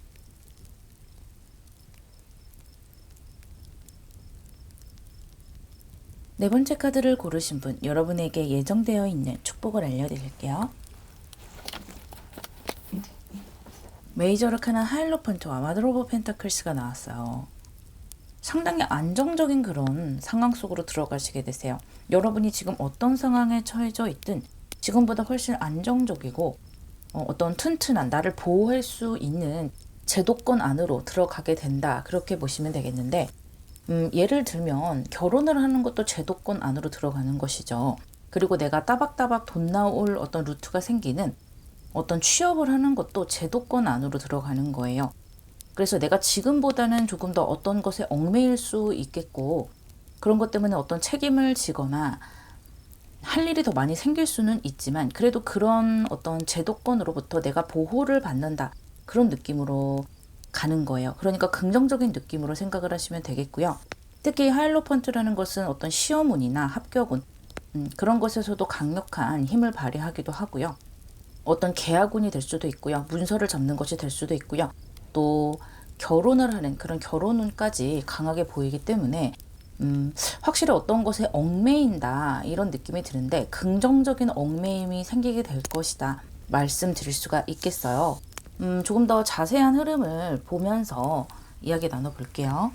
네 번째 카드를 고르신 분, 여러분에게 예정되어 있는 축복을 알려드릴게요. 메이저 아르카나 하이로펀트와 마더 오브 펜타클스가 나왔어요. 상당히 안정적인 그런 상황 속으로 들어가시게 되세요. 여러분이 지금 어떤 상황에 처해져 있든 지금보다 훨씬 안정적이고 어떤 튼튼한 나를 보호할 수 있는 제도권 안으로 들어가게 된다. 그렇게 보시면 되겠는데 예를 들면 결혼을 하는 것도 제도권 안으로 들어가는 것이죠. 그리고 내가 따박따박 돈 나올 어떤 루트가 생기는 어떤 취업을 하는 것도 제도권 안으로 들어가는 거예요. 그래서 내가 지금보다는 조금 더 어떤 것에 얽매일 수 있겠고 그런 것 때문에 어떤 책임을 지거나 할 일이 더 많이 생길 수는 있지만 그래도 그런 어떤 제도권으로부터 내가 보호를 받는다. 그런 느낌으로 가는 거예요. 그러니까 긍정적인 느낌으로 생각을 하시면 되겠고요. 특히 하이로펀트라는 것은 어떤 시험운이나 합격운 그런 것에서도 강력한 힘을 발휘하기도 하고요. 어떤 계약운이 될 수도 있고요. 문서를 잡는 것이 될 수도 있고요. 또 결혼을 하는 그런 결혼운까지 강하게 보이기 때문에 확실히 어떤 것에 얽매인다 이런 느낌이 드는데 긍정적인 얽매임이 생기게 될 것이다 말씀드릴 수가 있겠어요. 조금 더 자세한 흐름을 보면서 이야기 나눠볼게요.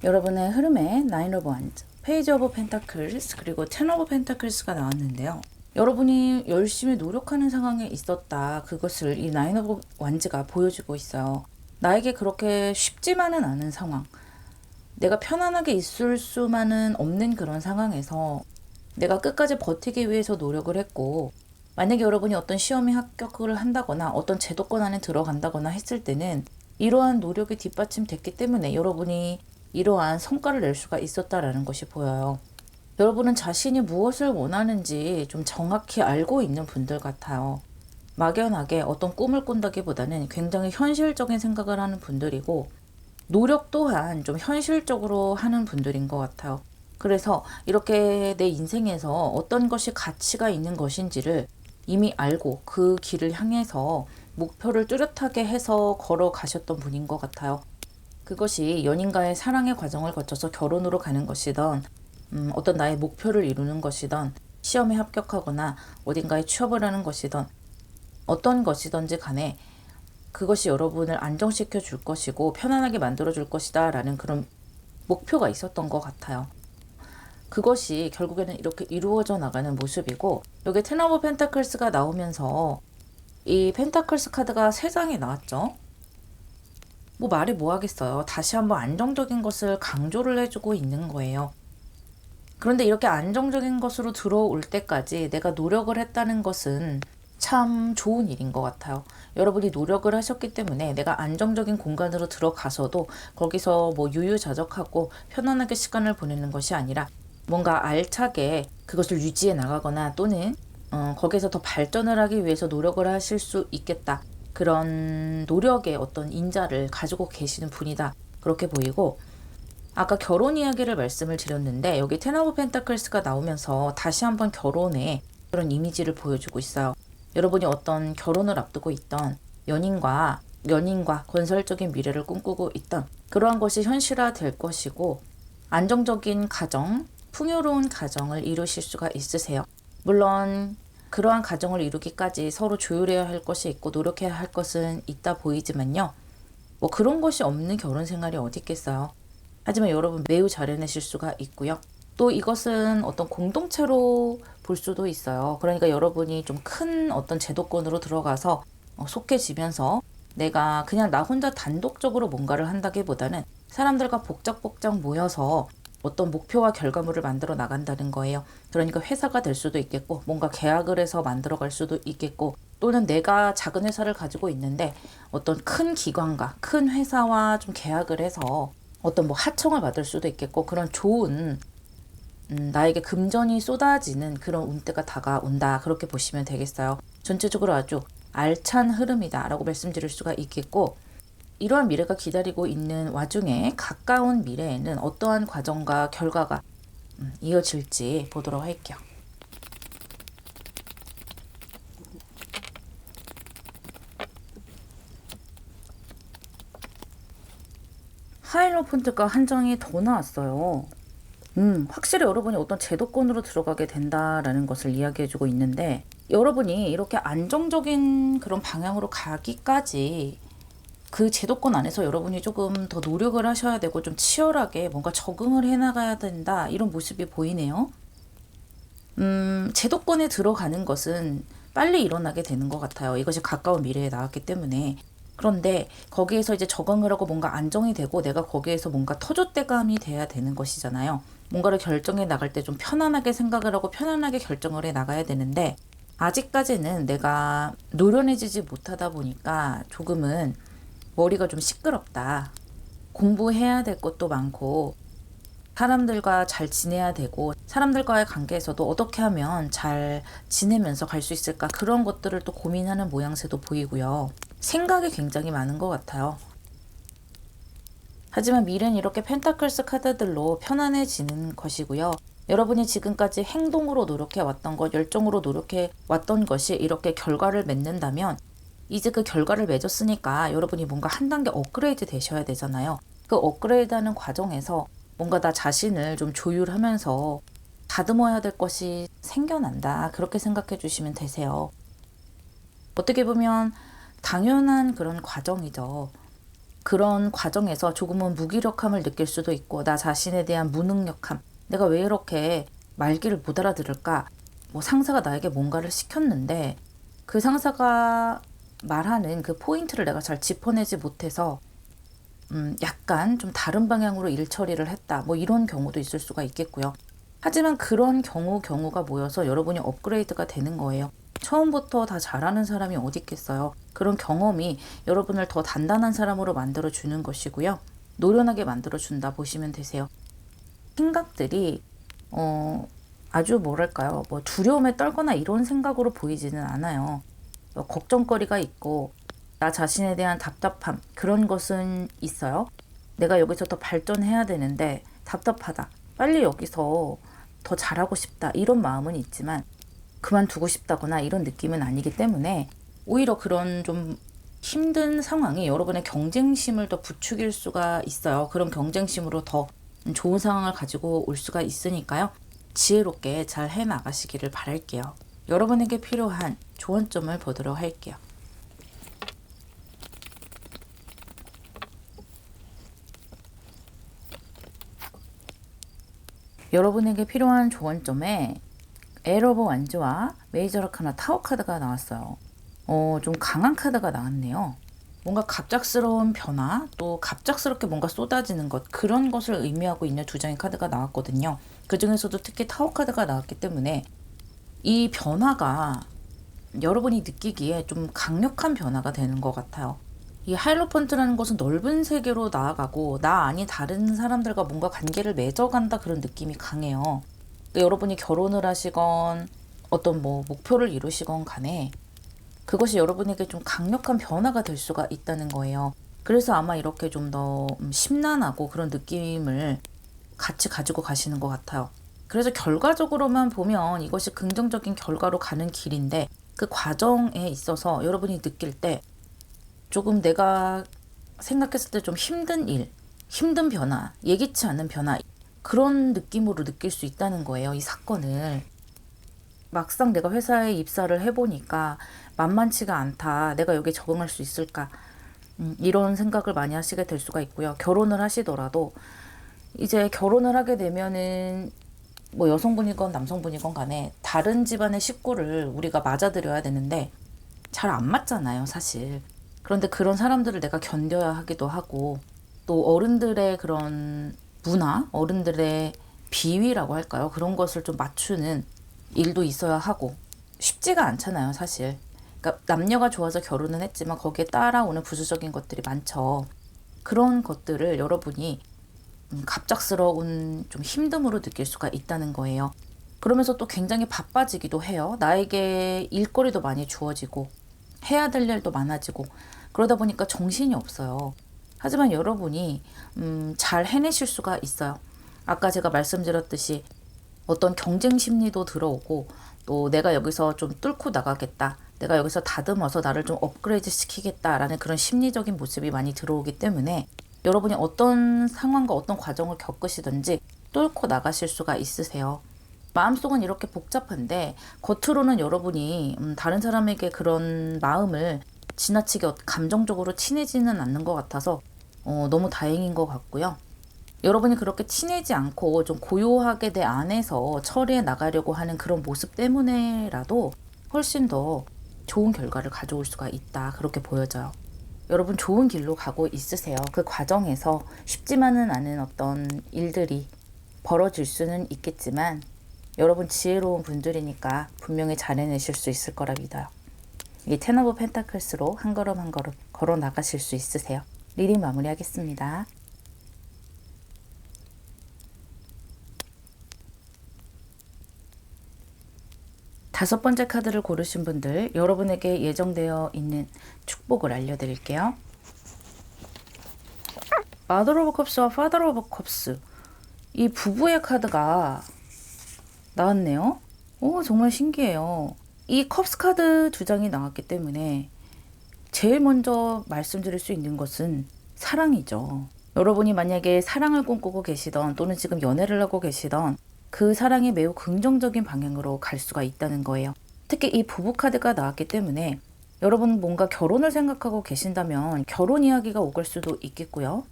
여러분의 흐름에 나인 오브 완즈, 페이지 오브 펜타클스 그리고 텐 오브 펜타클스가 나왔는데요. 여러분이 열심히 노력하는 상황에 있었다. 그것을 이 나인 오브 완즈가 보여주고 있어요. 나에게 그렇게 쉽지만은 않은 상황. 내가 편안하게 있을 수만은 없는 그런 상황에서 내가 끝까지 버티기 위해서 노력을 했고 만약에 여러분이 어떤 시험에 합격을 한다거나 어떤 제도권 안에 들어간다거나 했을 때는 이러한 노력이 뒷받침됐기 때문에 여러분이 이러한 성과를 낼 수가 있었다라는 것이 보여요. 여러분은 자신이 무엇을 원하는지 좀 정확히 알고 있는 분들 같아요. 막연하게 어떤 꿈을 꾼다기보다는 굉장히 현실적인 생각을 하는 분들이고 노력 또한 좀 현실적으로 하는 분들인 것 같아요. 그래서 이렇게 내 인생에서 어떤 것이 가치가 있는 것인지를 이미 알고 그 길을 향해서 목표를 뚜렷하게 해서 걸어가셨던 분인 것 같아요. 그것이 연인과의 사랑의 과정을 거쳐서 결혼으로 가는 것이든 어떤 나의 목표를 이루는 것이든 시험에 합격하거나 어딘가에 취업을 하는 것이든 어떤 것이든지 간에 그것이 여러분을 안정시켜 줄 것이고 편안하게 만들어 줄 것이다 라는 그런 목표가 있었던 것 같아요. 그것이 결국에는 이렇게 이루어져 나가는 모습이고 여기 텐 오브 펜타클스가 나오면서 이 펜타클스 카드가 3장이 나왔죠. 뭐 말이 뭐 하겠어요. 다시 한번 안정적인 것을 강조를 해주고 있는 거예요. 그런데 이렇게 안정적인 것으로 들어올 때까지 내가 노력을 했다는 것은 참 좋은 일인 것 같아요. 여러분이 노력을 하셨기 때문에 내가 안정적인 공간으로 들어가서도 거기서 뭐 유유자적하고 편안하게 시간을 보내는 것이 아니라 뭔가 알차게 그것을 유지해 나가거나 또는 거기서 더 발전을 하기 위해서 노력을 하실 수 있겠다. 그런 노력의 어떤 인자를 가지고 계시는 분이다. 그렇게 보이고 아까 결혼 이야기를 말씀을 드렸는데 여기 텐 오브 펜타클스가 나오면서 다시 한번 결혼의 그런 이미지를 보여주고 있어요. 여러분이 어떤 결혼을 앞두고 있던 연인과 건설적인 미래를 꿈꾸고 있던 그러한 것이 현실화될 것이고 안정적인 가정, 풍요로운 가정을 이루실 수가 있으세요. 물론 그러한 가정을 이루기까지 서로 조율해야 할 것이 있고 노력해야 할 것은 있다 보이지만요. 뭐 그런 것이 없는 결혼 생활이 어디 있겠어요. 하지만 여러분 매우 잘 해내실 수가 있고요. 또 이것은 어떤 공동체로 볼 수도 있어요. 그러니까 여러분이 좀 큰 어떤 제도권으로 들어가서 속해지면서 내가 그냥 나 혼자 단독적으로 뭔가를 한다기보다는 사람들과 복작복작 모여서 어떤 목표와 결과물을 만들어 나간다는 거예요. 그러니까 회사가 될 수도 있겠고 뭔가 계약을 해서 만들어 갈 수도 있겠고 또는 내가 작은 회사를 가지고 있는데 어떤 큰 기관과 큰 회사와 좀 계약을 해서 어떤 뭐 하청을 받을 수도 있겠고 그런 좋은 나에게 금전이 쏟아지는 그런 운때가 다가온다. 그렇게 보시면 되겠어요. 전체적으로 아주 알찬 흐름이다 라고 말씀드릴 수가 있겠고 이러한 미래가 기다리고 있는 와중에 가까운 미래에는 어떠한 과정과 결과가 이어질지 보도록 할게요. 하이로폰트가 한 장이 더 나왔어요. 확실히 여러분이 어떤 제도권으로 들어가게 된다라는 것을 이야기해주고 있는데, 여러분이 이렇게 안정적인 그런 방향으로 가기까지 그 제도권 안에서 여러분이 조금 더 노력을 하셔야 되고 좀 치열하게 뭔가 적응을 해나가야 된다, 이런 모습이 보이네요. 제도권에 들어가는 것은 빨리 일어나게 되는 것 같아요. 이것이 가까운 미래에 나왔기 때문에. 그런데 거기에서 이제 적응을 하고 뭔가 안정이 되고 내가 거기에서 뭔가 터줏대감이 돼야 되는 것이잖아요. 뭔가를 결정해 나갈 때 좀 편안하게 생각을 하고 편안하게 결정을 해 나가야 되는데, 아직까지는 내가 노련해지지 못하다 보니까 조금은 머리가 좀 시끄럽다. 공부해야 될 것도 많고 사람들과 잘 지내야 되고 사람들과의 관계에서도 어떻게 하면 잘 지내면서 갈 수 있을까, 그런 것들을 또 고민하는 모양새도 보이고요. 생각이 굉장히 많은 것 같아요. 하지만 미래는 이렇게 펜타클스 카드들로 편안해지는 것이고요. 여러분이 지금까지 행동으로 노력해 왔던 것, 열정으로 노력해 왔던 것이 이렇게 결과를 맺는다면, 이제 그 결과를 맺었으니까 여러분이 뭔가 한 단계 업그레이드 되셔야 되잖아요. 그 업그레이드하는 과정에서 뭔가 나 자신을 좀 조율하면서 다듬어야 될 것이 생겨난다, 그렇게 생각해 주시면 되세요. 어떻게 보면 당연한 그런 과정이죠. 그런 과정에서 조금은 무기력함을 느낄 수도 있고, 나 자신에 대한 무능력함, 내가 왜 이렇게 말귀를 못 알아들을까, 뭐 상사가 나에게 뭔가를 시켰는데 그 상사가 말하는 그 포인트를 내가 잘 짚어내지 못해서 약간 좀 다른 방향으로 일 처리를 했다, 뭐 이런 경우도 있을 수가 있겠고요. 하지만 그런 경우가 모여서 여러분이 업그레이드가 되는 거예요. 처음부터 다 잘하는 사람이 어디 있겠어요. 그런 경험이 여러분을 더 단단한 사람으로 만들어주는 것이고요. 노련하게 만들어준다 보시면 되세요. 생각들이 아주 뭐랄까요, 뭐 두려움에 떨거나 이런 생각으로 보이지는 않아요. 걱정거리가 있고 나 자신에 대한 답답함, 그런 것은 있어요. 내가 여기서 더 발전해야 되는데 답답하다, 빨리 여기서 더 잘하고 싶다, 이런 마음은 있지만 그만두고 싶다거나 이런 느낌은 아니기 때문에, 오히려 그런 좀 힘든 상황이 여러분의 경쟁심을 더 부추길 수가 있어요. 그런 경쟁심으로 더 좋은 상황을 가지고 올 수가 있으니까요. 지혜롭게 잘 해나가시기를 바랄게요. 여러분에게 필요한 조언점을 보도록 할게요. 여러분에게 필요한 조언점에 에러버 완즈와 메이저 아카나 타워 카드가 나왔어요. 좀 강한 카드가 나왔네요. 뭔가 갑작스러운 변화, 또 갑작스럽게 뭔가 쏟아지는 것, 그런 것을 의미하고 있는 두 장의 카드가 나왔거든요. 그 중에서도 특히 타워 카드가 나왔기 때문에 이 변화가 여러분이 느끼기에 좀 강력한 변화가 되는 것 같아요. 이 하이로펀트라는 것은 넓은 세계로 나아가고 나 아닌 다른 사람들과 뭔가 관계를 맺어간다, 그런 느낌이 강해요. 그러니까 여러분이 결혼을 하시건 어떤 뭐 목표를 이루시건 간에 그것이 여러분에게 좀 강력한 변화가 될 수가 있다는 거예요. 그래서 아마 이렇게 좀 더 심란하고 그런 느낌을 같이 가지고 가시는 것 같아요. 그래서 결과적으로만 보면 이것이 긍정적인 결과로 가는 길인데, 그 과정에 있어서 여러분이 느낄 때 조금 내가 생각했을 때 좀 힘든 일, 힘든 변화, 예기치 않은 변화, 그런 느낌으로 느낄 수 있다는 거예요, 이 사건을. 막상 내가 회사에 입사를 해보니까 만만치가 않다, 내가 여기에 적응할 수 있을까, 이런 생각을 많이 하시게 될 수가 있고요. 결혼을 하시더라도 이제 결혼을 하게 되면은 뭐 여성분이건 남성분이건 간에 다른 집안의 식구를 우리가 맞아들여야 되는데 잘 안 맞잖아요, 사실. 그런데 그런 사람들을 내가 견뎌야 하기도 하고, 또 어른들의 그런 문화, 어른들의 비위라고 할까요? 그런 것을 좀 맞추는 일도 있어야 하고, 쉽지가 않잖아요, 사실. 그러니까 남녀가 좋아서 결혼은 했지만 거기에 따라오는 부수적인 것들이 많죠. 그런 것들을 여러분이 갑작스러운 좀 힘듦으로 느낄 수가 있다는 거예요. 그러면서 또 굉장히 바빠지기도 해요. 나에게 일거리도 많이 주어지고 해야 될 일도 많아지고, 그러다 보니까 정신이 없어요. 하지만 여러분이 잘 해내실 수가 있어요. 아까 제가 말씀드렸듯이 어떤 경쟁 심리도 들어오고 또 내가 여기서 좀 뚫고 나가겠다. 내가 여기서 다듬어서 나를 좀 업그레이드 시키겠다라는 그런 심리적인 모습이 많이 들어오기 때문에 여러분이 어떤 상황과 어떤 과정을 겪으시든지 뚫고 나가실 수가 있으세요. 마음속은 이렇게 복잡한데 겉으로는 여러분이 다른 사람에게 그런 마음을 지나치게 감정적으로 친해지는 않는 것 같아서 너무 다행인 것 같고요. 여러분이 그렇게 친해지 않고 좀 고요하게 내 안에서 처리해 나가려고 하는 그런 모습 때문에라도 훨씬 더 좋은 결과를 가져올 수가 있다. 그렇게 보여져요. 여러분 좋은 길로 가고 있으세요. 그 과정에서 쉽지만은 않은 어떤 일들이 벌어질 수는 있겠지만 여러분 지혜로운 분들이니까 분명히 잘 해내실 수 있을 거라 믿어요. 이 텐 오브 펜타클스로 한 걸음 한 걸음 걸어 나가실 수 있으세요. 리딩 마무리하겠습니다. 다섯 번째 카드를 고르신 분들, 여러분에게 예정되어 있는 축복을 알려드릴게요. 마더 오브 컵스와 파더 오브 컵스, 이 부부의 카드가 나왔네요. 오, 정말 신기해요. 이 컵스 카드 두 장이 나왔기 때문에 제일 먼저 말씀드릴 수 있는 것은 사랑이죠. 여러분이 만약에 사랑을 꿈꾸고 계시던 또는 지금 연애를 하고 계시던 그 사랑이 매우 긍정적인 방향으로 갈 수가 있다는 거예요. 특히 이 부부 카드가 나왔기 때문에 여러분 뭔가 결혼을 생각하고 계신다면 결혼 이야기가 오갈 수도 있겠고요.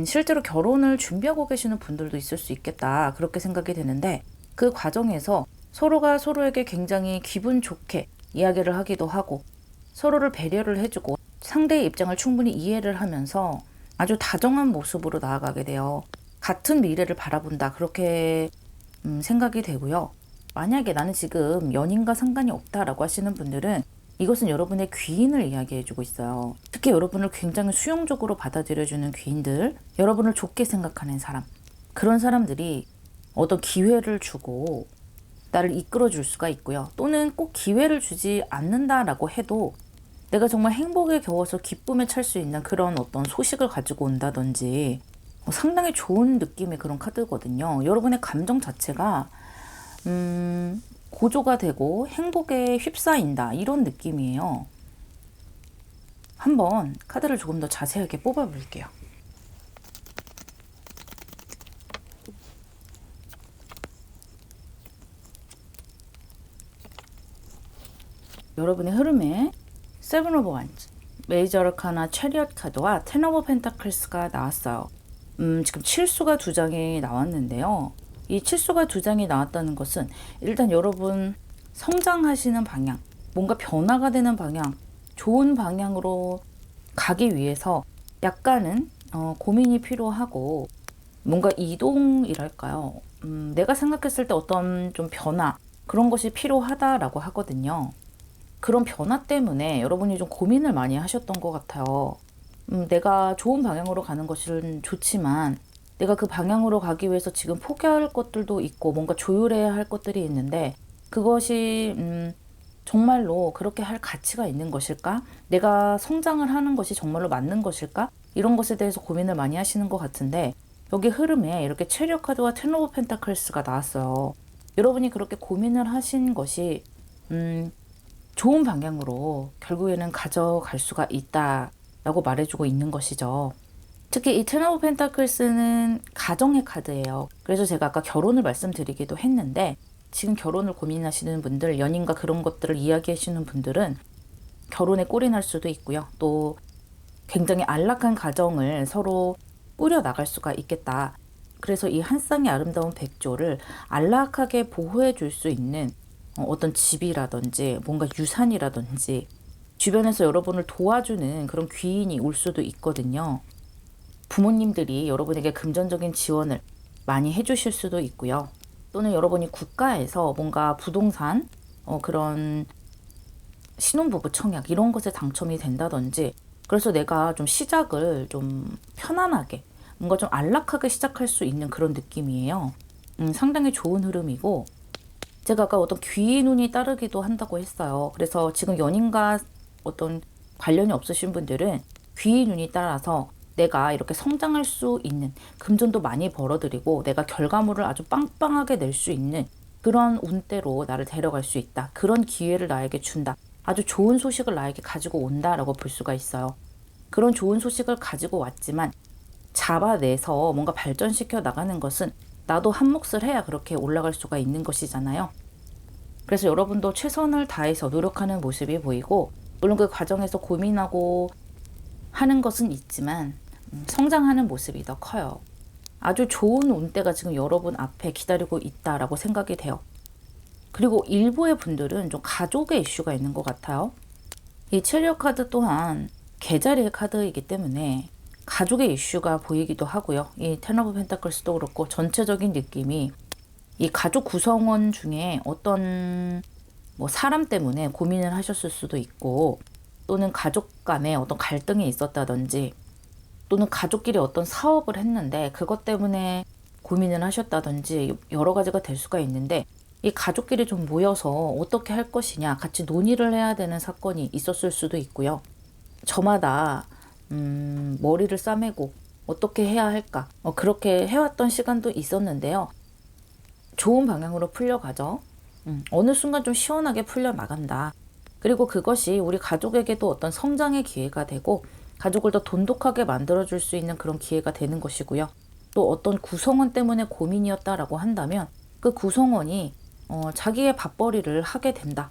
실제로 결혼을 준비하고 계시는 분들도 있을 수 있겠다. 그렇게 생각이 되는데 그 과정에서 서로가 서로에게 굉장히 기분 좋게 이야기를 하기도 하고 서로를 배려를 해주고 상대의 입장을 충분히 이해를 하면서 아주 다정한 모습으로 나아가게 돼요. 같은 미래를 바라본다. 그렇게 생각이 되고요. 만약에 나는 지금 연인과 상관이 없다라고 하시는 분들은 이것은 여러분의 귀인을 이야기해주고 있어요. 특히 여러분을 굉장히 수용적으로 받아들여주는 귀인들, 여러분을 좋게 생각하는 사람, 그런 사람들이 어떤 기회를 주고 나를 이끌어줄 수가 있고요. 또는 꼭 기회를 주지 않는다라고 해도 내가 정말 행복에 겨워서 기쁨에 찰 수 있는 그런 어떤 소식을 가지고 온다든지 상당히 좋은 느낌의 그런 카드거든요. 여러분의 감정 자체가 고조가 되고 행복에 휩싸인다 이런 느낌이에요. 한번 카드를 조금 더 자세하게 뽑아볼게요. 여러분의 흐름에 세븐 오브 완즈, 메이저 아르카나 체리엇 카드와 텐 오브 펜타클스가 나왔어요. 지금 칠수가 두 장이 나왔는데요. 이 칠수가 두 장이 나왔다는 것은 일단 여러분 성장하시는 방향, 뭔가 변화가 되는 방향, 좋은 방향으로 가기 위해서 약간은 고민이 필요하고 뭔가 이동이랄까요. 내가 생각했을 때 어떤 좀 변화, 그런 것이 필요하다라고 하거든요. 그런 변화 때문에 여러분이 좀 고민을 많이 하셨던 것 같아요. 내가 좋은 방향으로 가는 것은 좋지만 내가 그 방향으로 가기 위해서 지금 포기할 것들도 있고 뭔가 조율해야 할 것들이 있는데 그것이 정말로 그렇게 할 가치가 있는 것일까? 내가 성장을 하는 것이 정말로 맞는 것일까? 이런 것에 대해서 고민을 많이 하시는 것 같은데 여기 흐름에 이렇게 체리엇 카드와 텐 오브 펜타클스가 나왔어요. 여러분이 그렇게 고민을 하신 것이 좋은 방향으로 결국에는 가져갈 수가 있다라고 말해주고 있는 것이죠. 특히 이 텐 오브 펜타클스는 가정의 카드예요. 그래서 제가 아까 결혼을 말씀드리기도 했는데 지금 결혼을 고민하시는 분들, 연인과 그런 것들을 이야기하시는 분들은 결혼에 꼴이 날 수도 있고요. 또 굉장히 안락한 가정을 서로 꾸려 나갈 수가 있겠다. 그래서 이 한 쌍의 아름다운 백조를 안락하게 보호해 줄 수 있는 어떤 집이라든지 뭔가 유산이라든지 주변에서 여러분을 도와주는 그런 귀인이 올 수도 있거든요. 부모님들이 여러분에게 금전적인 지원을 많이 해주실 수도 있고요. 또는 여러분이 국가에서 뭔가 부동산 그런 신혼부부 청약 이런 것에 당첨이 된다든지 그래서 내가 좀 시작을 좀 편안하게 뭔가 좀 안락하게 시작할 수 있는 그런 느낌이에요. 상당히 좋은 흐름이고 제가 아까 어떤 귀의 눈이 따르기도 한다고 했어요. 그래서 지금 연인과 어떤 관련이 없으신 분들은 귀의 눈이 따라서 내가 이렇게 성장할 수 있는, 금전도 많이 벌어들이고 내가 결과물을 아주 빵빵하게 낼 수 있는 그런 운대로 나를 데려갈 수 있다. 그런 기회를 나에게 준다. 아주 좋은 소식을 나에게 가지고 온다라고 볼 수가 있어요. 그런 좋은 소식을 가지고 왔지만 잡아내서 뭔가 발전시켜 나가는 것은 나도 한 몫을 해야 그렇게 올라갈 수가 있는 것이잖아요. 그래서 여러분도 최선을 다해서 노력하는 모습이 보이고, 물론 그 과정에서 고민하고 하는 것은 있지만 성장하는 모습이 더 커요. 아주 좋은 운대가 지금 여러분 앞에 기다리고 있다라고 생각이 돼요. 그리고 일부의 분들은 좀 가족의 이슈가 있는 것 같아요. 이 체리엇 카드 또한 개자리의 카드이기 때문에 가족의 이슈가 보이기도 하고요. 이 텐 오브 펜타클스도 그렇고 전체적인 느낌이 이 가족 구성원 중에 어떤 사람 때문에 고민을 하셨을 수도 있고, 또는 가족 간에 어떤 갈등이 있었다든지, 또는 가족끼리 어떤 사업을 했는데 그것 때문에 고민을 하셨다든지 여러 가지가 될 수가 있는데, 이 가족끼리 좀 모여서 어떻게 할 것이냐 같이 논의를 해야 되는 사건이 있었을 수도 있고요. 저마다 머리를 싸매고 어떻게 해야 할까 그렇게 해왔던 시간도 있었는데요. 좋은 방향으로 풀려가죠. 어느 순간 좀 시원하게 풀려나간다. 그리고 그것이 우리 가족에게도 어떤 성장의 기회가 되고 가족을 더 돈독하게 만들어줄 수 있는 그런 기회가 되는 것이고요. 또 어떤 구성원 때문에 고민이었다라고 한다면 그 구성원이 자기의 밥벌이를 하게 된다.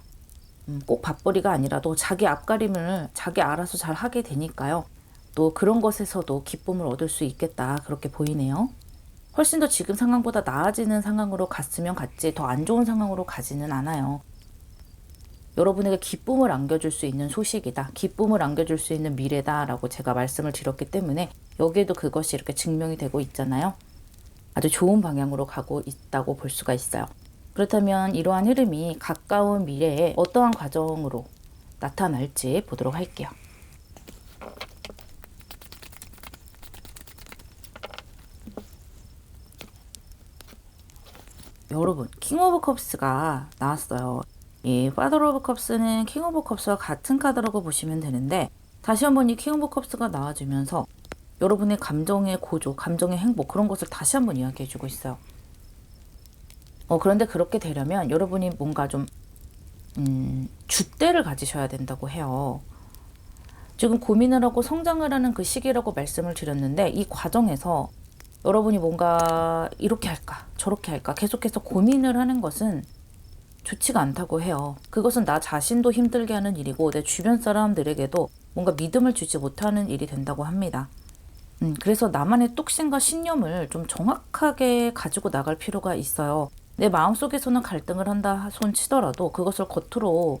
꼭 밥벌이가 아니라도 자기 앞가림을 자기 알아서 잘 하게 되니까요. 또 그런 것에서도 기쁨을 얻을 수 있겠다. 그렇게 보이네요. 훨씬 더 지금 상황보다 나아지는 상황으로 갔으면 갔지 더 안 좋은 상황으로 가지는 않아요. 여러분에게 기쁨을 안겨줄 수 있는 소식이다. 기쁨을 안겨줄 수 있는 미래다라고 제가 말씀을 드렸기 때문에 여기에도 그것이 이렇게 증명이 되고 있잖아요. 아주 좋은 방향으로 가고 있다고 볼 수가 있어요. 그렇다면 이러한 흐름이 가까운 미래에 어떠한 과정으로 나타날지 보도록 할게요. 여러분, 킹 오브 컵스가 나왔어요. 이 파더 오브 컵스는 킹 오브 컵스와 같은 카드라고 보시면 되는데, 다시 한번 이 킹 오브 컵스가 나와주면서 여러분의 감정의 고조, 감정의 행복, 그런 것을 다시 한번 이야기해주고 있어요. 그런데 그렇게 되려면 여러분이 뭔가 좀 줏대를 가지셔야 된다고 해요. 지금 고민을 하고 성장을 하는 그 시기라고 말씀을 드렸는데, 이 과정에서 여러분이 뭔가 이렇게 할까 저렇게 할까 계속해서 고민을 하는 것은 좋지가 않다고 해요. 그것은 나 자신도 힘들게 하는 일이고 내 주변 사람들에게도 뭔가 믿음을 주지 못하는 일이 된다고 합니다. 그래서 나만의 뚝심과 신념을 좀 정확하게 가지고 나갈 필요가 있어요. 내 마음속에서는 갈등을 한다 손 치더라도 그것을 겉으로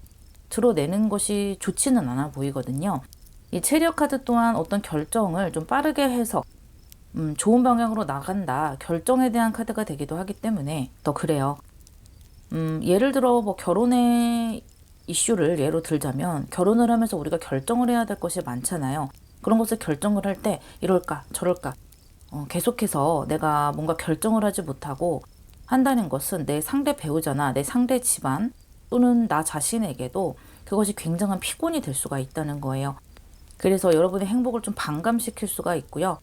드러내는 것이 좋지는 않아 보이거든요. 이 체리엇 카드 또한 어떤 결정을 좀 빠르게 해서 좋은 방향으로 나간다, 결정에 대한 카드가 되기도 하기 때문에 더 그래요. 예를 들어 결혼의 이슈를 예로 들자면, 결혼을 하면서 우리가 결정을 해야 될 것이 많잖아요. 그런 것을 결정을 할 때 이럴까 저럴까 계속해서 내가 뭔가 결정을 하지 못하고 한다는 것은 내 상대 배우자나 내 상대 집안 또는 나 자신에게도 그것이 굉장한 피곤이 될 수가 있다는 거예요. 그래서 여러분의 행복을 좀 반감시킬 수가 있고요.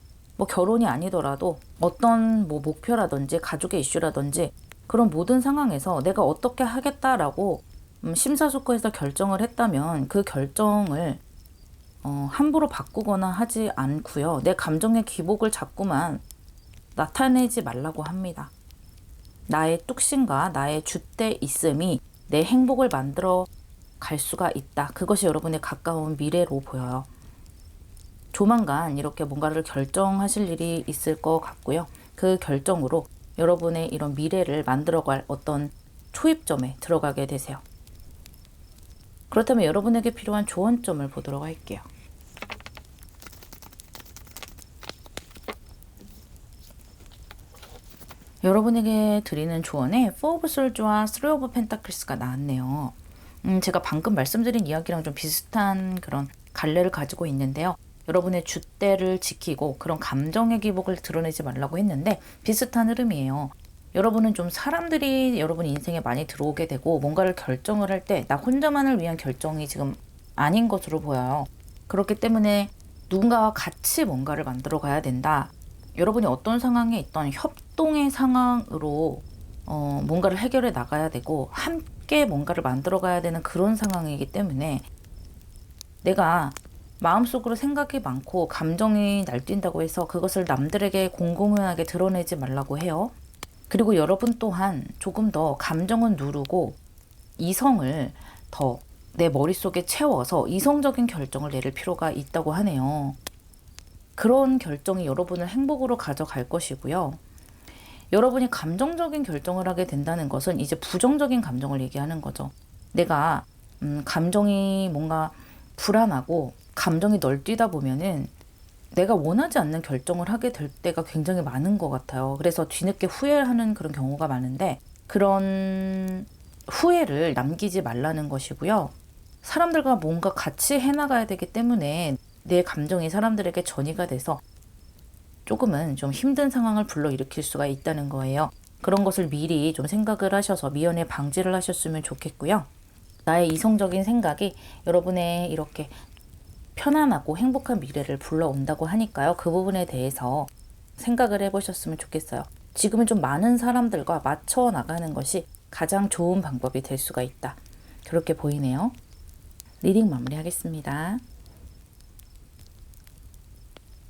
결혼이 아니더라도 어떤 목표라든지 가족의 이슈라든지 그런 모든 상황에서 내가 어떻게 하겠다라고 심사숙고해서 결정을 했다면 그 결정을 함부로 바꾸거나 하지 않고요. 내 감정의 기복을 자꾸만 나타내지 말라고 합니다. 나의 뚝심과 나의 줏대 있음이 내 행복을 만들어 갈 수가 있다. 그것이 여러분의 가까운 미래로 보여요. 조만간 이렇게 뭔가를 결정하실 일이 있을 것 같고요. 그 결정으로 여러분의 이런 미래를 만들어갈 어떤 초입점에 들어가게 되세요. 그렇다면 여러분에게 필요한 조언점을 보도록 할게요. 여러분에게 드리는 조언에 4 오브 솔즈와 3 오브 펜타클스가 나왔네요. 제가 방금 말씀드린 이야기랑 좀 비슷한 그런 갈래를 가지고 있는데요. 여러분의 줏대를 지키고 그런 감정의 기복을 드러내지 말라고 했는데 비슷한 흐름이에요. 여러분은 좀 사람들이 여러분 인생에 많이 들어오게 되고 뭔가를 결정을 할 때 나 혼자만을 위한 결정이 지금 아닌 것으로 보여요. 그렇기 때문에 누군가와 같이 뭔가를 만들어 가야 된다. 여러분이 어떤 상황에 있던 협동의 상황으로 뭔가를 해결해 나가야 되고 함께 뭔가를 만들어 가야 되는 그런 상황이기 때문에 내가 마음속으로 생각이 많고 감정이 날뛴다고 해서 그것을 남들에게 공공연하게 드러내지 말라고 해요. 그리고 여러분 또한 조금 더 감정은 누르고 이성을 더 내 머릿속에 채워서 이성적인 결정을 내릴 필요가 있다고 하네요. 그런 결정이 여러분을 행복으로 가져갈 것이고요. 여러분이 감정적인 결정을 하게 된다는 것은 이제 부정적인 감정을 얘기하는 거죠. 내가 감정이 뭔가 불안하고 감정이 널뛰다 보면은 내가 원하지 않는 결정을 하게 될 때가 굉장히 많은 것 같아요. 그래서 뒤늦게 후회하는 그런 경우가 많은데 그런 후회를 남기지 말라는 것이고요. 사람들과 뭔가 같이 해나가야 되기 때문에 내 감정이 사람들에게 전이가 돼서 조금은 좀 힘든 상황을 불러일으킬 수가 있다는 거예요. 그런 것을 미리 좀 생각을 하셔서 미연에 방지를 하셨으면 좋겠고요. 나의 이성적인 생각이 여러분의 이렇게 편안하고 행복한 미래를 불러온다고 하니까요. 그 부분에 대해서 생각을 해보셨으면 좋겠어요. 지금은 좀 많은 사람들과 맞춰 나가는 것이 가장 좋은 방법이 될 수가 있다. 그렇게 보이네요. 리딩 마무리하겠습니다.